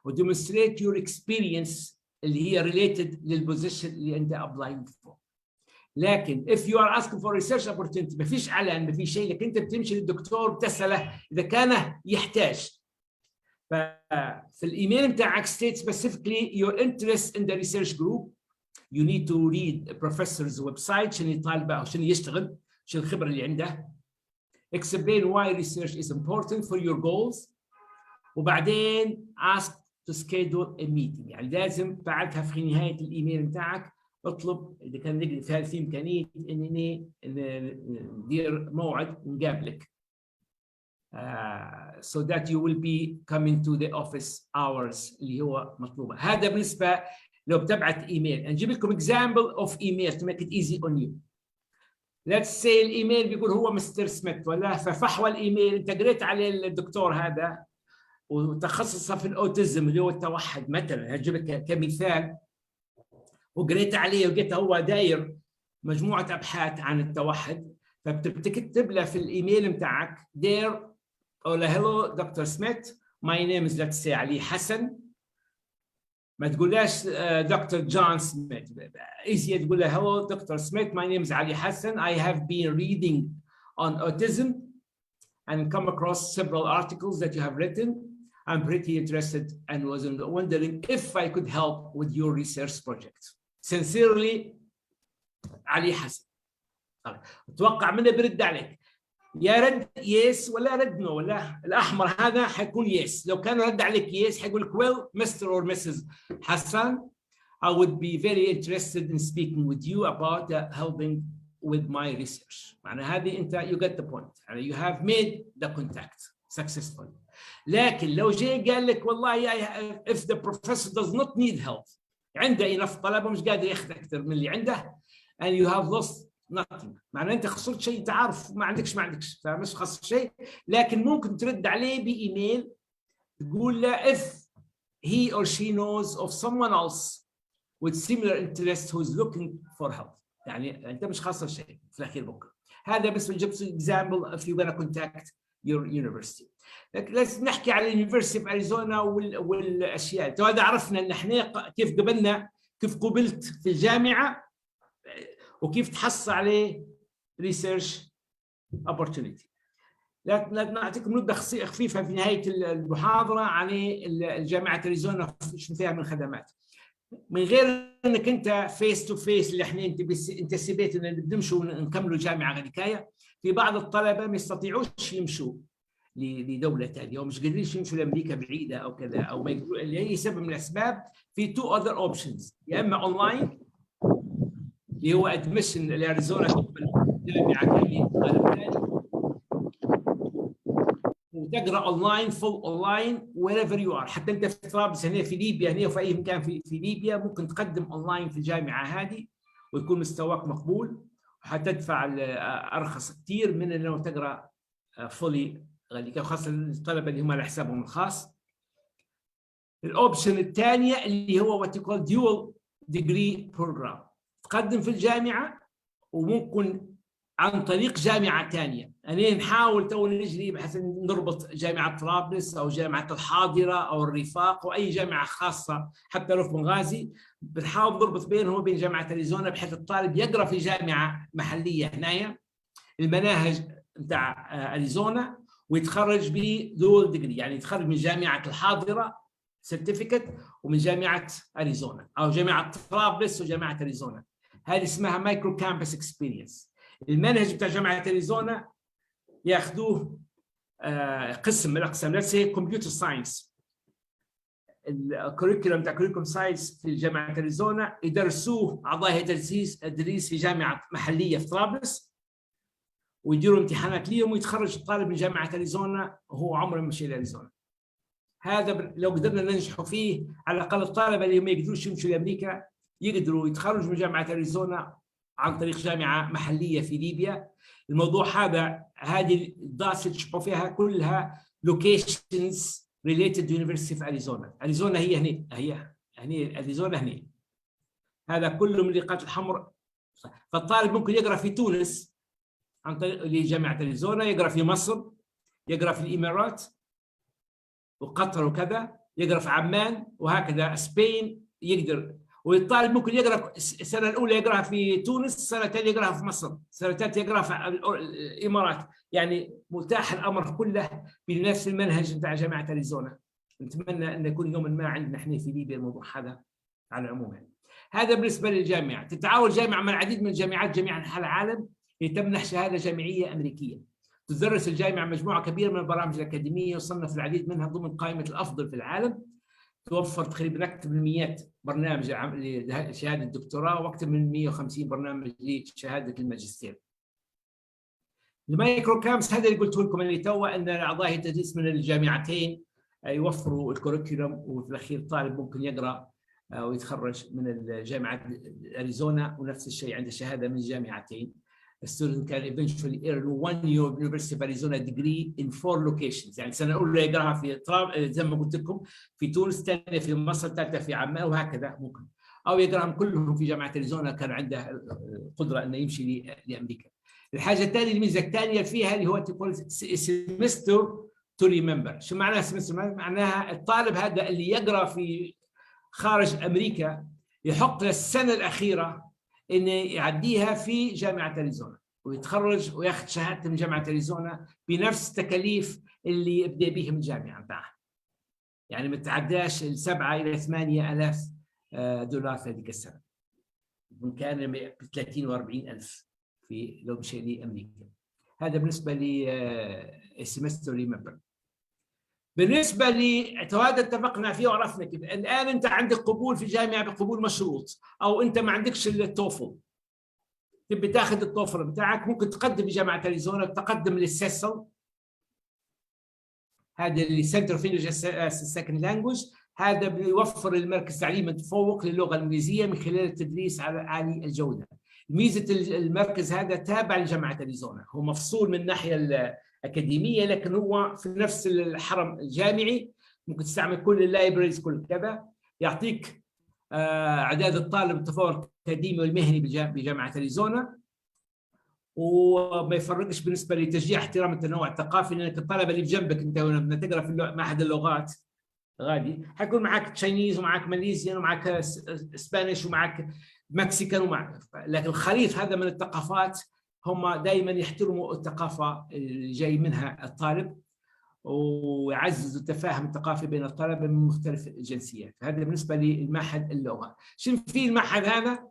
وديمونستريت يور اكسبيرينس اللي هي related للبوزيشن اللي انت applying for. لكن if you are asking for research opportunity ما فيش اعلان ما في شيء، لكن انت بتمشي للدكتور بتساله اذا كان يحتاج. ففي الايميل بتاعك state specifically your interest in the research group. You need to read a professor's website شنو يطالبه او شنو يشتغل، شنو الخبره اللي عنده. Explain why research is important for your goals. وبعدين ask to schedule a meeting. يعني لازم بعدها في نهايه الايميل بتاعك اطلب اذا كان في امكانيه انني ندير موعد نقابلك. So that you will be coming to the office hours اللي هو مطلوبه. هذا بالنسبه لو بتبعت ايميل. نجيب لكم example of email to make it easy on you. Let's say الايميل بيقول هو مستر سميث ولا، ففحوى الايميل انت قريت عليه الدكتور هذا وتخصصه في الاوتيزم اللي هو التوحد مثلا، هجيب لك كمثال، وقريت عليه وقلت هو داير مجموعه ابحاث عن التوحد، فبتكتب له في الايميل بتاعك there or hello Dr. Smith, my name is let's say علي حسن. ما تقولهاش دكتور جون سميث، ايزي تقول له hello Dr. Smith, my name is علي حسن. I have been reading on autism and come across several articles that you have written. I'm pretty interested and was wondering if I could help with your research project. Sincerely علي حسن. اتوقع منه برد عليك يا رد يس ولا رد نو، ولا الاحمر هذا حيكون يس. لو كان رد عليك يس حيقول لك well Mr. or Mrs. Hassan, I would be very interested in speaking with you about helping with my research. معنى هذه انت you get the point، يعني you have made the contact successfully. لكن لو جاي قال لك والله if the professor does not need help، عنده enough طلبه مش قادر ياخذ اكثر من اللي عنده and you have lost nothing، معناه انت خسرت شيء، تعرف ما عندكش فمش خسر شيء. لكن ممكن ترد عليه بايميل تقول له if he or she knows of someone else with similar interest who is looking for help، يعني انت مش خسر شيء في الاخير بكره. هذا بس جبت example if you wanna contact your university. لكن لازم نحكي على اليونيفرسيتي في اريزونا والاشياء. هذا عرفنا ان احنا كيف قبلنا، كيف قبلت في الجامعه وكيف تحصل عليه ريسيرش opportunity. لكن نعطيكم نبذه خفيفه في نهايه المحاضره عن الجامعه اريزونا شنو فيها من خدمات. من غير انك انت فيس تو فيس اللي احنا انتسبيت ان بنمشوا ونكملوا جامعه غنيكايه، في بعض الطلبه ما يستطيعوش يمشوا لدوله ثانيه، او مش قادرين يمشوا لامريكا بعيده او كذا، او ما يقولوا لاي سبب من الاسباب. في تو اذر اوبشنز، يا اما اونلاين اللي هو ادمشن لاريزونا تقبل جامعه كامله وتقرا اونلاين فول اونلاين wherever you are. حتى انت في طرابلس هنا في ليبيا هنا وفي اي مكان في ليبيا ممكن تقدم اونلاين في الجامعه هذه ويكون مستواك مقبول، وحتدفع ارخص كثير من لو تقرا فولي غالي، خاصه الطلبه اللي هم على حسابهم الخاص. الاوبشن الثانيه اللي هو وات يقال ديول ديجري بروجرام، تقدم في الجامعه وممكن عن طريق جامعه ثانيه. يعني نحاول تو نجري بحيث نربط جامعه طرابلس او جامعه الحاضره او الرفاق او اي جامعه خاصه حتى لو في بنغازي، بنحاول نربط بينهم وبين جامعه اريزونا بحيث الطالب يقرا في جامعه محليه هنايا المناهج بتاع اريزونا ويتخرج بدول ديجري، يعني يتخرج من جامعه الحاضره سيرتيفيكت ومن جامعه اريزونا او جامعه طرابلس وجامعه اريزونا. هذه اسمها مايكرو كامبس اكسبيرينس. المنهج بتاع جامعه اريزونا ياخذوه قسم من الاقسام، let's say computer science الكوريكولم بتاع كوريكولم ساينس في جامعه اريزونا يدرسوه اعضاء هيئه التدريس في جامعه محليه في طرابلس، ويديروا امتحانات ليهم، ويتخرج الطالب من جامعه اريزونا وهو عمره ما مشي لاريزونا. هذا لو قدرنا ننجحوا فيه، على الاقل الطلبه اللي ما يقدروش يمشوا لامريكا يقدروا يتخرجوا من جامعه اريزونا عن طريق جامعه محليه في ليبيا. الموضوع هذه الدراسه اللي تشوفوا فيها كلها لوكيشنز ريليتد يونيفرسيتي في اريزونا. اريزونا هي اريزونا هني، هذا كله من النقاط الحمراء. فالطالب ممكن يقرا في تونس عن طريق لجامعه اريزونا، يقرا في مصر، يقرا في الامارات وقطر وكذا، يقرا في عمان وهكذا، اسبين يقدر. والطالب ممكن يقرا السنه الاولى يقراها في تونس، السنه الثانيه يقراها في مصر، السنه الثالثه يقراها في الامارات. يعني متاح الامر كله بنفس المنهج بتاع جامعه اريزونا. نتمنى ان يكون يوما ما عندنا احنا في ليبيا الموضوع هذا على العموم. يعني هذا بالنسبه للجامعه. تتعاون الجامعه مع العديد من الجامعات جميع انحاء العالم لتمنح شهاده جامعيه امريكيه. تدرس الجامعه مجموعه كبيره من البرامج الاكاديميه، وصنف العديد منها ضمن قائمه الافضل في العالم. توفر تقريبا اكثر من 100 برنامج لشهاده الدكتوراه، واكثر من 150 برنامج لشهاده الماجستير. المايكرو كامبس هذا اللي قلت لكم اللي تو ان اعضاء التدريس من الجامعتين يوفروا الكوريكولم، وفي الاخير الطالب ممكن يقرا ويتخرج من الجامعه اريزونا، ونفس الشيء عنده شهاده من الجامعتين. الستودنت كان eventually earn 1 year University of Arizona degree in 4 locations. يعني السنه الاولى يقراها في زي ما قلت لكم في تونس، الثانيه في مصر، الثالثه في عمان، وهكذا ممكن. او يقراهم كلهم في جامعه اريزونا كان عنده القدره انه يمشي لامريكا. الحاجه الثانيه، الميزه الثانيه فيها اللي هو تقول سيمستر تو ريمبر. شو معناها سيمستر؟ معناها الطالب هذا اللي يقرا في خارج امريكا يحق له السنه الاخيره انه يعديها في جامعه اريزونا، ويتخرج وياخذ شهادته من جامعه اريزونا بنفس التكاليف اللي يبدا بهم الجامعه بتاعها. يعني ما تعداش ال 7 إلى 8,000 دولار في هذيك السنه، وإن كان ب 30 و 40,000 في لو مشي لامريكا. هذا بالنسبه للسمستر ريمبر. بالنسبه هذا اتفقنا فيه وعرفنا كيف. الان انت عندك قبول في جامعه بقبول مشروط، او انت ما عندكش التوفل، تبي تاخذ التوفل بتاعك، ممكن تقدم لجامعه اريزونا، تقدم للسيسل، هذا اللي سنتر اوف انجلش سكند لانجوج. هذا بيوفر المركز التعليمي المتفوق للغه الانجليزيه من خلال التدريس على عالي الجوده. ميزه المركز هذا تابع لجامعه اريزونا، هو مفصول من الناحيه الاكاديميه، لكن هو في نفس الحرم الجامعي، ممكن تستعمل كل اللايبريز كل كذا. يعطيك اعداد الطالب التفوق الاكاديمي والمهني بجامعه اريزونا، وما يفرقش بالنسبه لتشجيع احترام التنوع الثقافي، لانك الطلبه اللي بجنبك انت لما تقرا في معهد اللغات غادي حيكون معك تشاينيز ومعك ماليزيان ومعك اسبانيش ومعك مكسيكان ومعك، لكن الخليط هذا من الثقافات هم دائما يحترموا الثقافه اللي جاي منها الطالب، ويعززوا التفاهم الثقافي بين الطلبه من مختلف الجنسيات. هذا بالنسبه للمعهد اللغه. شنو في المعهد هذا؟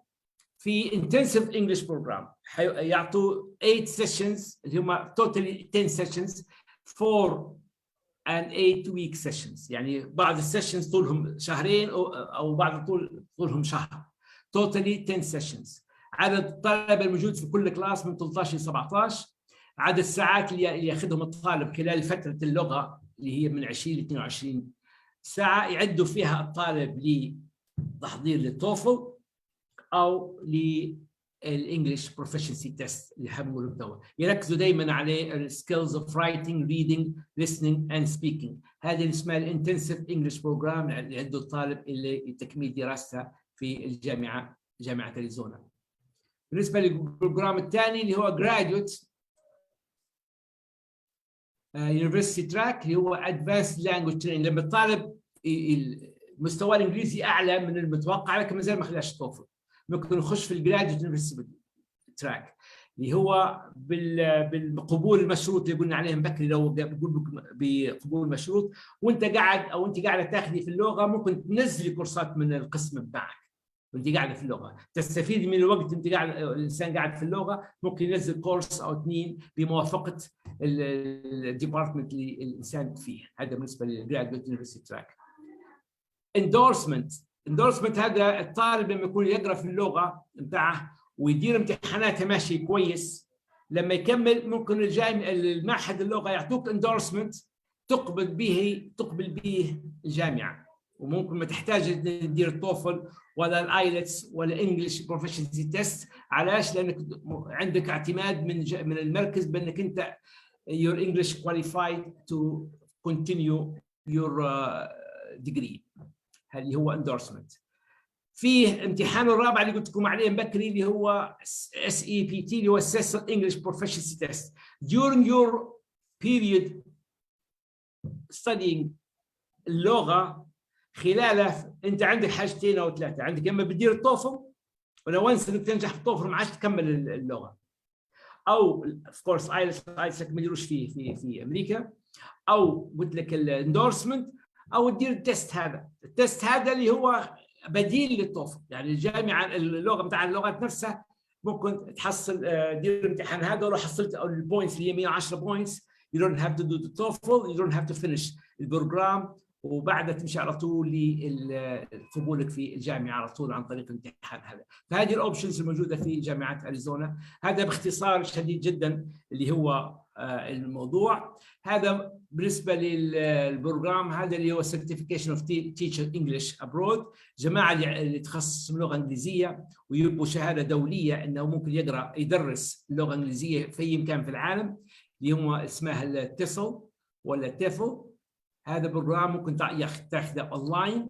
في intensive English program يعطوا 8 sessions اللي هم totally 10 sessions 4 and 8 week sessions. يعني بعض السيشنز طولهم شهرين او بعض طولهم شهر. totally 10 sessions. عدد الطلبه الموجود في كل كلاس من 13 ل 17. عدد الساعات اللي ياخذهم الطالب خلال فتره اللغه اللي هي من 20 ل 22 ساعه يعدوا فيها الطالب لتحضير للتوفل او للانجلش بروفيشنسي تيست اللي حبوا تو. يركزوا دائما على السكيلز اوف رايتنج ريدنج listening اند سبيكينج. هذه اللي اسمها الانتنسيف انجلش بروجرام اللي عنده الطالب اللي تكميل دراسته في جامعه اريزونا. بالنسبه للبروجرام الثاني اللي هو جراديويت يونيفرسيتي تراك اللي هو ادفانسد لانجويج تريننج، لما الطالب مستوى الانجليزي اعلى من المتوقع لكن ما زال ما خلاش التوفل، ممكن يخش في الجراديويت يونيفرسيتي تراك اللي هو بالقبول المشروط اللي قلنا عليه بكري. لو بقول بقبول مشروط وانت قاعد او انت قاعده تاخذي في اللغه، ممكن تنزلي كورسات من القسم بتاعك وانت قاعده في اللغه، تستفيد من الوقت انت قاعد الانسان قاعد في اللغه، ممكن ينزل كورس او اثنين بموافقه الديبارتمنت اللي الانسان فيه. هذا بالنسبه للجراديويت يونيفرسيتي تراك. endorsement هذا الطالب لما يكون يقرا في اللغه بتاعه ويدير امتحاناته ماشي كويس، لما يكمل ممكن المعهد اللغه يعطوك endorsement تقبل به الجامعه، وممكن ما تحتاج تدير التوفل ولا الايلتس ولا انجلش بروفيشنسي تيست. علاش؟ لانك عندك اعتماد من المركز بانك انت your English qualified to continue your degree. هذه هو endorsement. فيه امتحان الرابع اللي قلت لكم عليه بكري اللي هو SEPT اللي هو English Proficiency Test. During your period studying اللغة خلاله انت عندك حاجتين او ثلاثة، عندك اما بتدير التوفل ولو انس انك تنجح في التوفل ما عادش تكمل اللغة، او اوف كورس ايلتس ما يديروش فيه في امريكا، او قلت لك الاندورسمنت، او تدير التست هذا اللي هو بديل للتوفل. يعني الجامعه اللغه بتاع اللغات نفسها ممكن تحصل دير الامتحان هذا ولو حصلت البوينتس اللي هي 110 بوينتس you don't have to do the TOEFL, you don't have to finish البروجرام، وبعدها تمشي على طول لقبولك في الجامعه على طول عن طريق الامتحان هذا. فهذه الاوبشنز الموجوده في جامعه اريزونا. هذا باختصار شديد جدا اللي هو الموضوع. هذا بالنسبه للبروجرام هذا اللي هو Certification of Teacher English Abroad. جماعه اللي تخصص اللغه الانجليزيه ويبقوا شهاده دوليه انه ممكن يدرس اللغه الانجليزيه في اي مكان في العالم، اللي هو اسمها التيسل ولا التيفل. هذا بروجرام ممكن تاخذه اونلاين،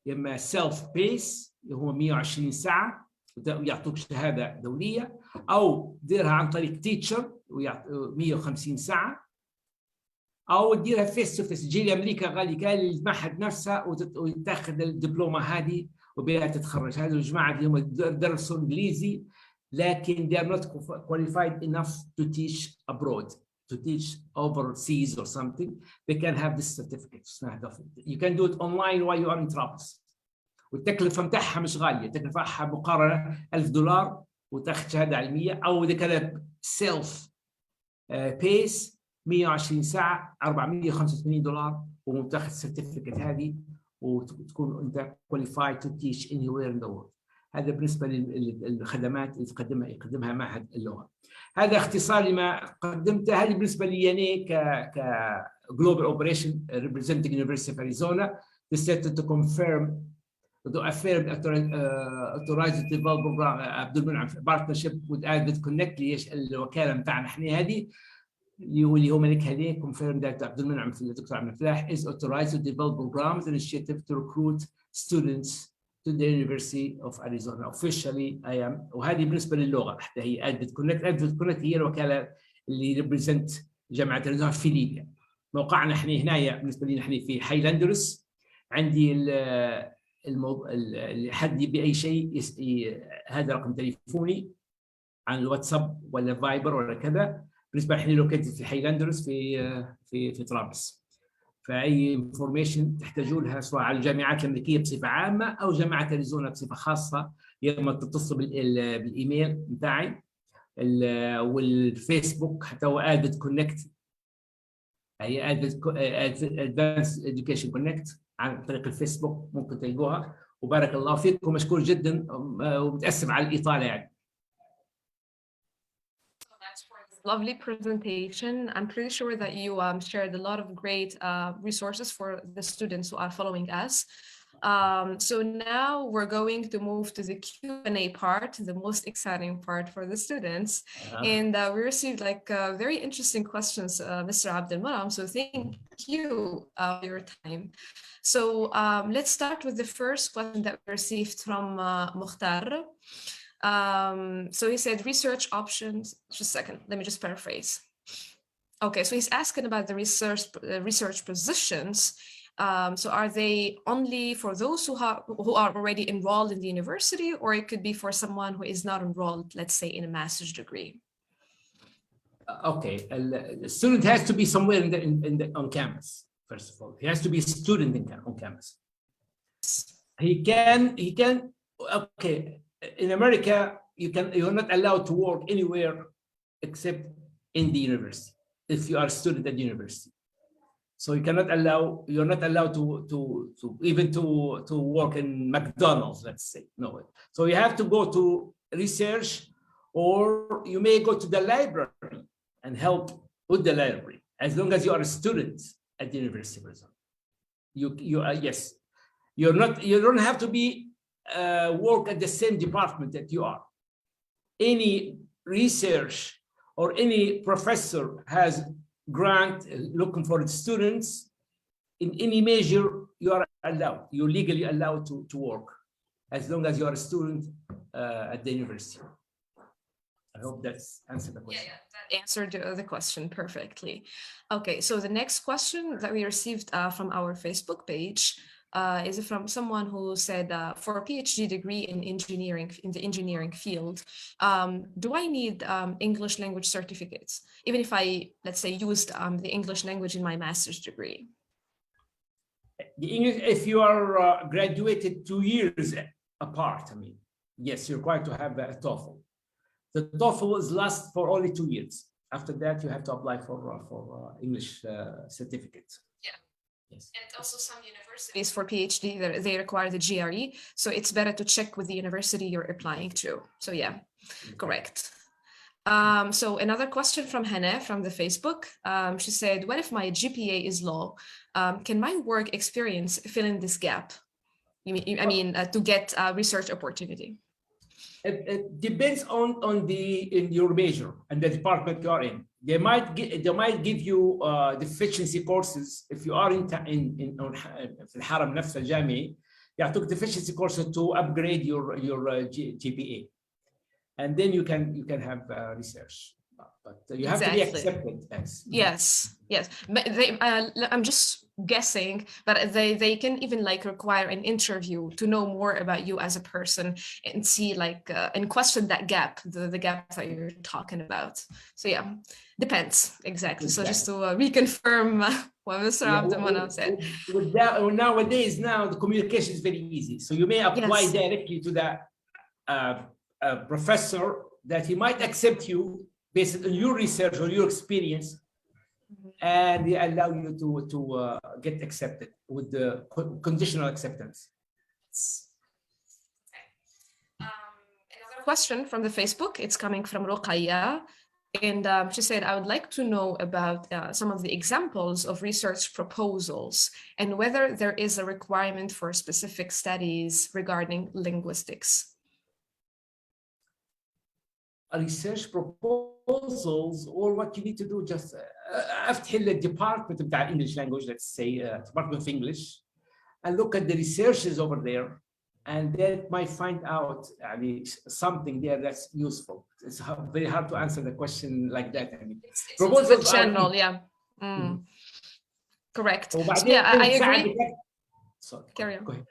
يا اما سيلف بيس اللي هو 120 ساعه ويعطوك شهاده دوليه، او ديرها عن طريق تيتشر ويعطوك 150 ساعه، او تديرها فيس تو فيس تجي لامريكا غالي كان المعهد نفسها وتاخذ الدبلومه هذه وبها تتخرج. هذول الجماعه اللي هم درسوا انجليزي لكن they are not qualified enough to teach abroad, to teach overseas or something. They can have this certificate. You can do it online while you are in Trappist. والتكلفه متاعها مش غاليه، التكلفه مقارنه $1000 وتاخذ شهاده علميه، او اذا كانت سيلف بيس 120 ساعه $485 وتاخذ السيرتيفيكت هذه وتكون انت qualified to teach anywhere in the world. هذا بالنسبه للخدمات اللي يقدمها معهد اللغه. هذا اختصار لما قدمته. هذه بالنسبه لي انا كجلوبال اوبريشن representing University of Arizona. Decided to confirm to affirm authorized development program عبد المنعم partnership with Advent Connect اللي الوكاله بتاعنا احنا هذه اللي هو ملك هذه confirm that عبد المنعم في الدكتور عبد الفلاح is authorized to develop programs initiative to recruit students to the University of Arizona. Officially I am. وهذه بالنسبه للغه حتى هي Advent Connect. Advent Connect هي الوكاله اللي represent جامعه أريزونا في ليبيا. موقعنا احنا هنا بالنسبه لنا احنا في هايلاندرز. عندي اللي حد باي شيء هذا رقم تليفوني عن الواتساب ولا فايبر ولا كذا. بالنسبه احنا لوكيتد في هايلاندرز في طرابلس. فاي انفورميشن تحتاجوا لها سواء على الجامعات الامريكيه بصفه عامه او جامعه اريزونا بصفه خاصه، يا اما تتصل بالايميل بتاعي والفيسبوك حتى هو ادفنت كونكت، هي ادفانس اديوكيشن كونكت عن طريق الفيسبوك ممكن تلقوها. وبارك الله فيكم، مشكور جدا ومتاسف على الاطاله يعني. Lovely presentation. I'm pretty sure that you shared a lot of great resources for the students who are following us. So now we're going to move to the Q&A part, the most exciting part for the students. And we received like very interesting questions, Mr. Abdelmaram. So thank you for your time. So let's start with the first question that we received from Mukhtar. So he said research options. Just a second, let me just paraphrase. Okay, so he's asking about the research positions. So are they only for those who are already enrolled in the university, or it could be for someone who is not enrolled, let's say in a master's degree? Okay, the student has to be somewhere on campus. First of all, he has to be a student on campus. He can. Okay. In America, you're not allowed to work anywhere except in the university if you are a student at the university. So you cannot allow, you're not allowed to even to work in McDonald's, let's say. No. So you have to go to research, or you may go to the library and help with the library, as long as you are a student at the University of Arizona. Yes, you don't have to be work at the same department that you are. Any research or any professor has grant looking for students in any major, you are allowed, you're legally allowed to work, as long as you are a student at the university. I hope that's answered the question. Yeah, that answered the question perfectly. Okay, so the next question that we received from our Facebook page is from someone who said, for a PhD degree in engineering, in the engineering field, do I need English language certificates, even if I, let's say, used the English language in my master's degree? The English, if you are graduated 2 years apart, I mean, yes, you're required to have a TOEFL. The TOEFL is last for only 2 years. After that, you have to apply for English certificates. Yeah. Yes. And also some universities for PhD, they require the GRE. So it's better to check with the university you're applying to. So yeah, correct. So another question from Hannah from the Facebook. She said, what if my GPA is low? Can my work experience fill in this gap? I mean, to get a research opportunity? It depends on in your major and the department you are in. They might give you deficiency courses if you are in في الحرم نفس الجامعي يعطوك deficiency courses to upgrade your GPA, and then you can have research. But you have to be accepted. Yes. But I'm just guessing, but they can even like require an interview to know more about you as a person and see like and question that gap, the gap that you're talking about. So yeah, depends exactly. So just to reconfirm what Mr. Abdelmanaf said. With that, nowadays, the communication is very easy. So you may apply directly to the professor that he might accept you based on your research or your experience, and they allow you to get accepted with the conditional acceptance. Another question from the Facebook, it's coming from Ruqayya, and she said, I would like to know about some of the examples of research proposals and whether there is a requirement for specific studies regarding linguistics. Research proposals, or what you need to do, just افتح الديبارتمنت بتاع English language, let's say Department of English, and look at the researches over there, and that might find out something there that's useful. It's very hard to answer the question like that. I mean, proposals general, correct. So, yeah, I agree. Carry on.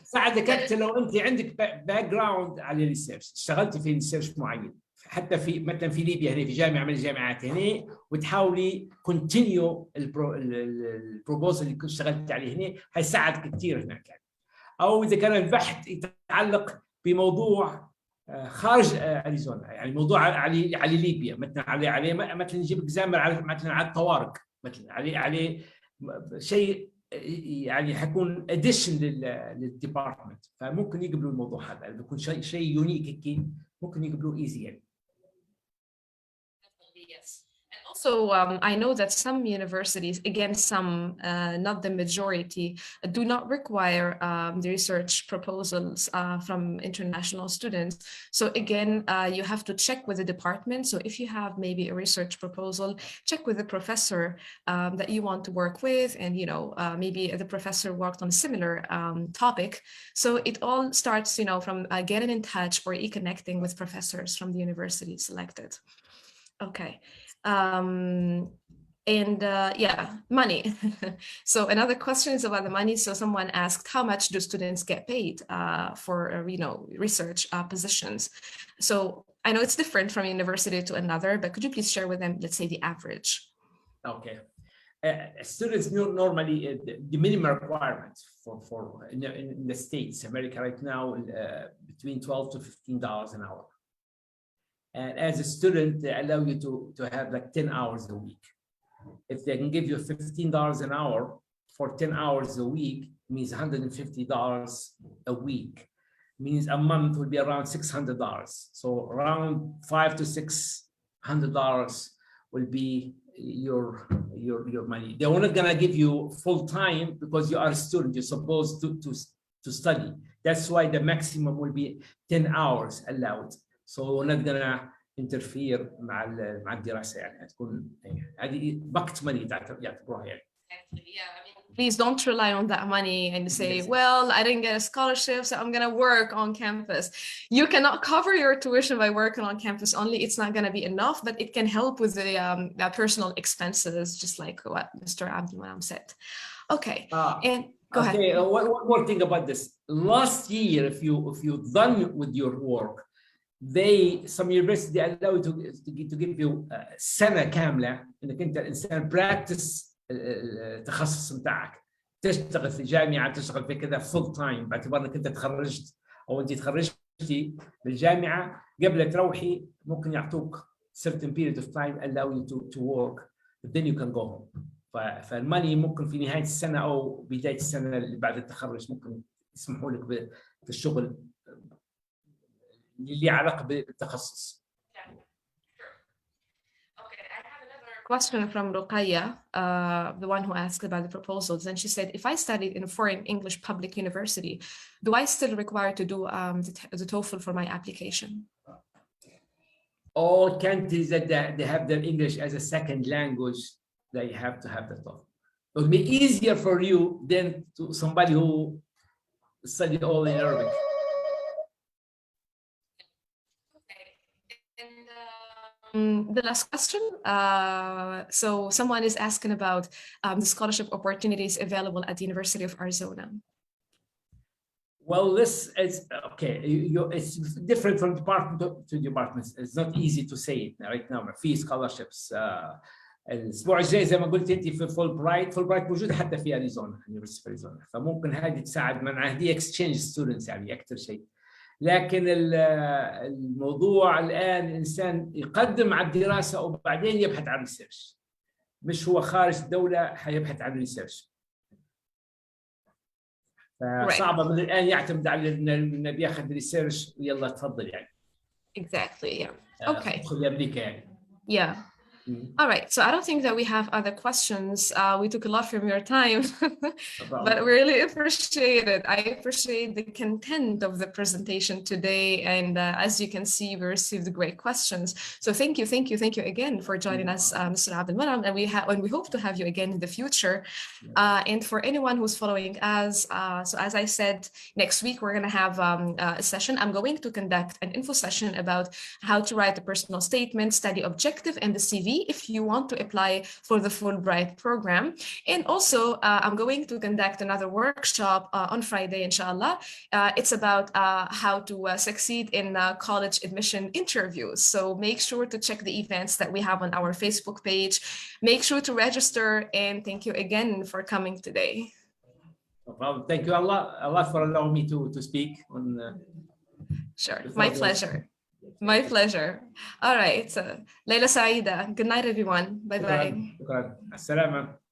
ساعدك انت لو انت عندك باك جراوند على ريسيرش، اشتغلتي في ريسيرش معين، حتى في مثلا في ليبيا هنا في جامعه من الجامعات هنا، وتحاولي كونتينيو البروبوزل اللي كنت اشتغلت عليه هنا، هيساعدك كثير هناك يعني. او اذا كان البحث يتعلق بموضوع خارج اريزونا، يعني موضوع على ليبيا، مثلا على مثلا نجيب اكزامبل على مثلا على الطوارق، مثلا عليه شيء يعني حيكون اديشن للديبارتمنت، فممكن يقبلوا الموضوع هذا، بيكون شيء يونيك هيك، ممكن يقبلوه ايزي يعني. Also, I know that some universities, again, some, not the majority, do not require the research proposals from international students. So again, you have to check with the department. So if you have maybe a research proposal, check with the professor that you want to work with, and maybe the professor worked on a similar topic. So it all starts, from getting in touch or connecting with professors from the university selected. Okay. Money. So another question is about the money. So someone asked, how much do students get paid for research positions? So I know it's different from university to another, but could you please share with them, let's say, the average? Okay. Students normally the minimum requirements for in the States, America right now, between $12 to $15 an hour. And as a student, they allow you to have like 10 hours a week. if they can give you $15 an hour for 10 hours a week, means $150 a week. Means a month will be around $600. So around $500 to $600 will be your money. They're not gonna give you full time because you are a student. You're supposed to study. That's why the maximum will be 10 hours allowed. So we're not gonna interfere مع الدراسة يعني هتكون هذه bucket money يعتبروها يعني. Yeah, I mean, please don't rely on that money and say, well, I didn't get a scholarship, so I'm going to work on campus. You cannot cover your tuition by working on campus only. It's not going to be enough, but it can help with the personal expenses, just like what Mr. Abdulmanam said. Okay, and go ahead. Okay, one more thing about this. Last year, if you're done with your work, some university allow you to give you سنة كاملة انك انت انسان براكتس التخصص بتاعك، تشتغل في جامعه، تشتغل في كذا فول تايم، باعتبار انك انت تخرجت او انت تخرجتي بالجامعه قبل تروحي ممكن يعطوك certain period of time allow you to work then you can go home. فالماني ممكن في نهايه السنه او بدايه السنه اللي بعد التخرج ممكن يسمحوا لك بالشغل اللي له علاقه بالتخصص. Question from Ruqayya, the one who asked about the proposals, and she said, if I studied in a foreign English public university, do I still require to do the TOEFL for my application? All countries that they have their English as a second language, they have to have the TOEFL. It would be easier for you than to somebody who studied all in Arabic. The last question. So someone is asking about the scholarship opportunities available at the University of Arizona. Well, this is okay. It's different from department to department. It's not easy to say it right now. في scholarships. الأسبوع الجاي زي ما قلت أنت في فول برايت موجودة حتى في أريزونا، University of Arizona. فممكن هذه تساعد منع دي exchange students يعني أكثر شيء. لكن الموضوع الآن الإنسان يقدم على الدراسة وبعدين يبحث عن ريسيرش، مش هو خارج الدولة حيبحث عن ريسيرش. فصعبة من الآن يعتمد على إنه بياخذ ريسيرش ويلا تفضل يعني. Exactly. Yeah. Okay. خذ أمريكا يعني. Yeah. All right, so I don't think that we have other questions. We took a lot from your time, but we really appreciate it. I appreciate the content of the presentation today. And as you can see, we received great questions. So thank you again for joining us, Mr. Abdulmanam. And we hope to have you again in the future. And for anyone who's following us, so as I said, next week, we're going to have a session. I'm going to conduct an info session about how to write a personal statement, study objective, and the CV if you want to apply for the Fulbright program. And also, I'm going to conduct another workshop on Friday, inshallah. It's about how to succeed in college admission interviews. So make sure to check the events that we have on our Facebook page. Make sure to register, and thank you again for coming today. No problem. Thank you Allah for allowing me to speak. Sure, my pleasure. My pleasure. All right. Layla Saida. Good night, everyone. Bye-bye. شكرا. السلامة.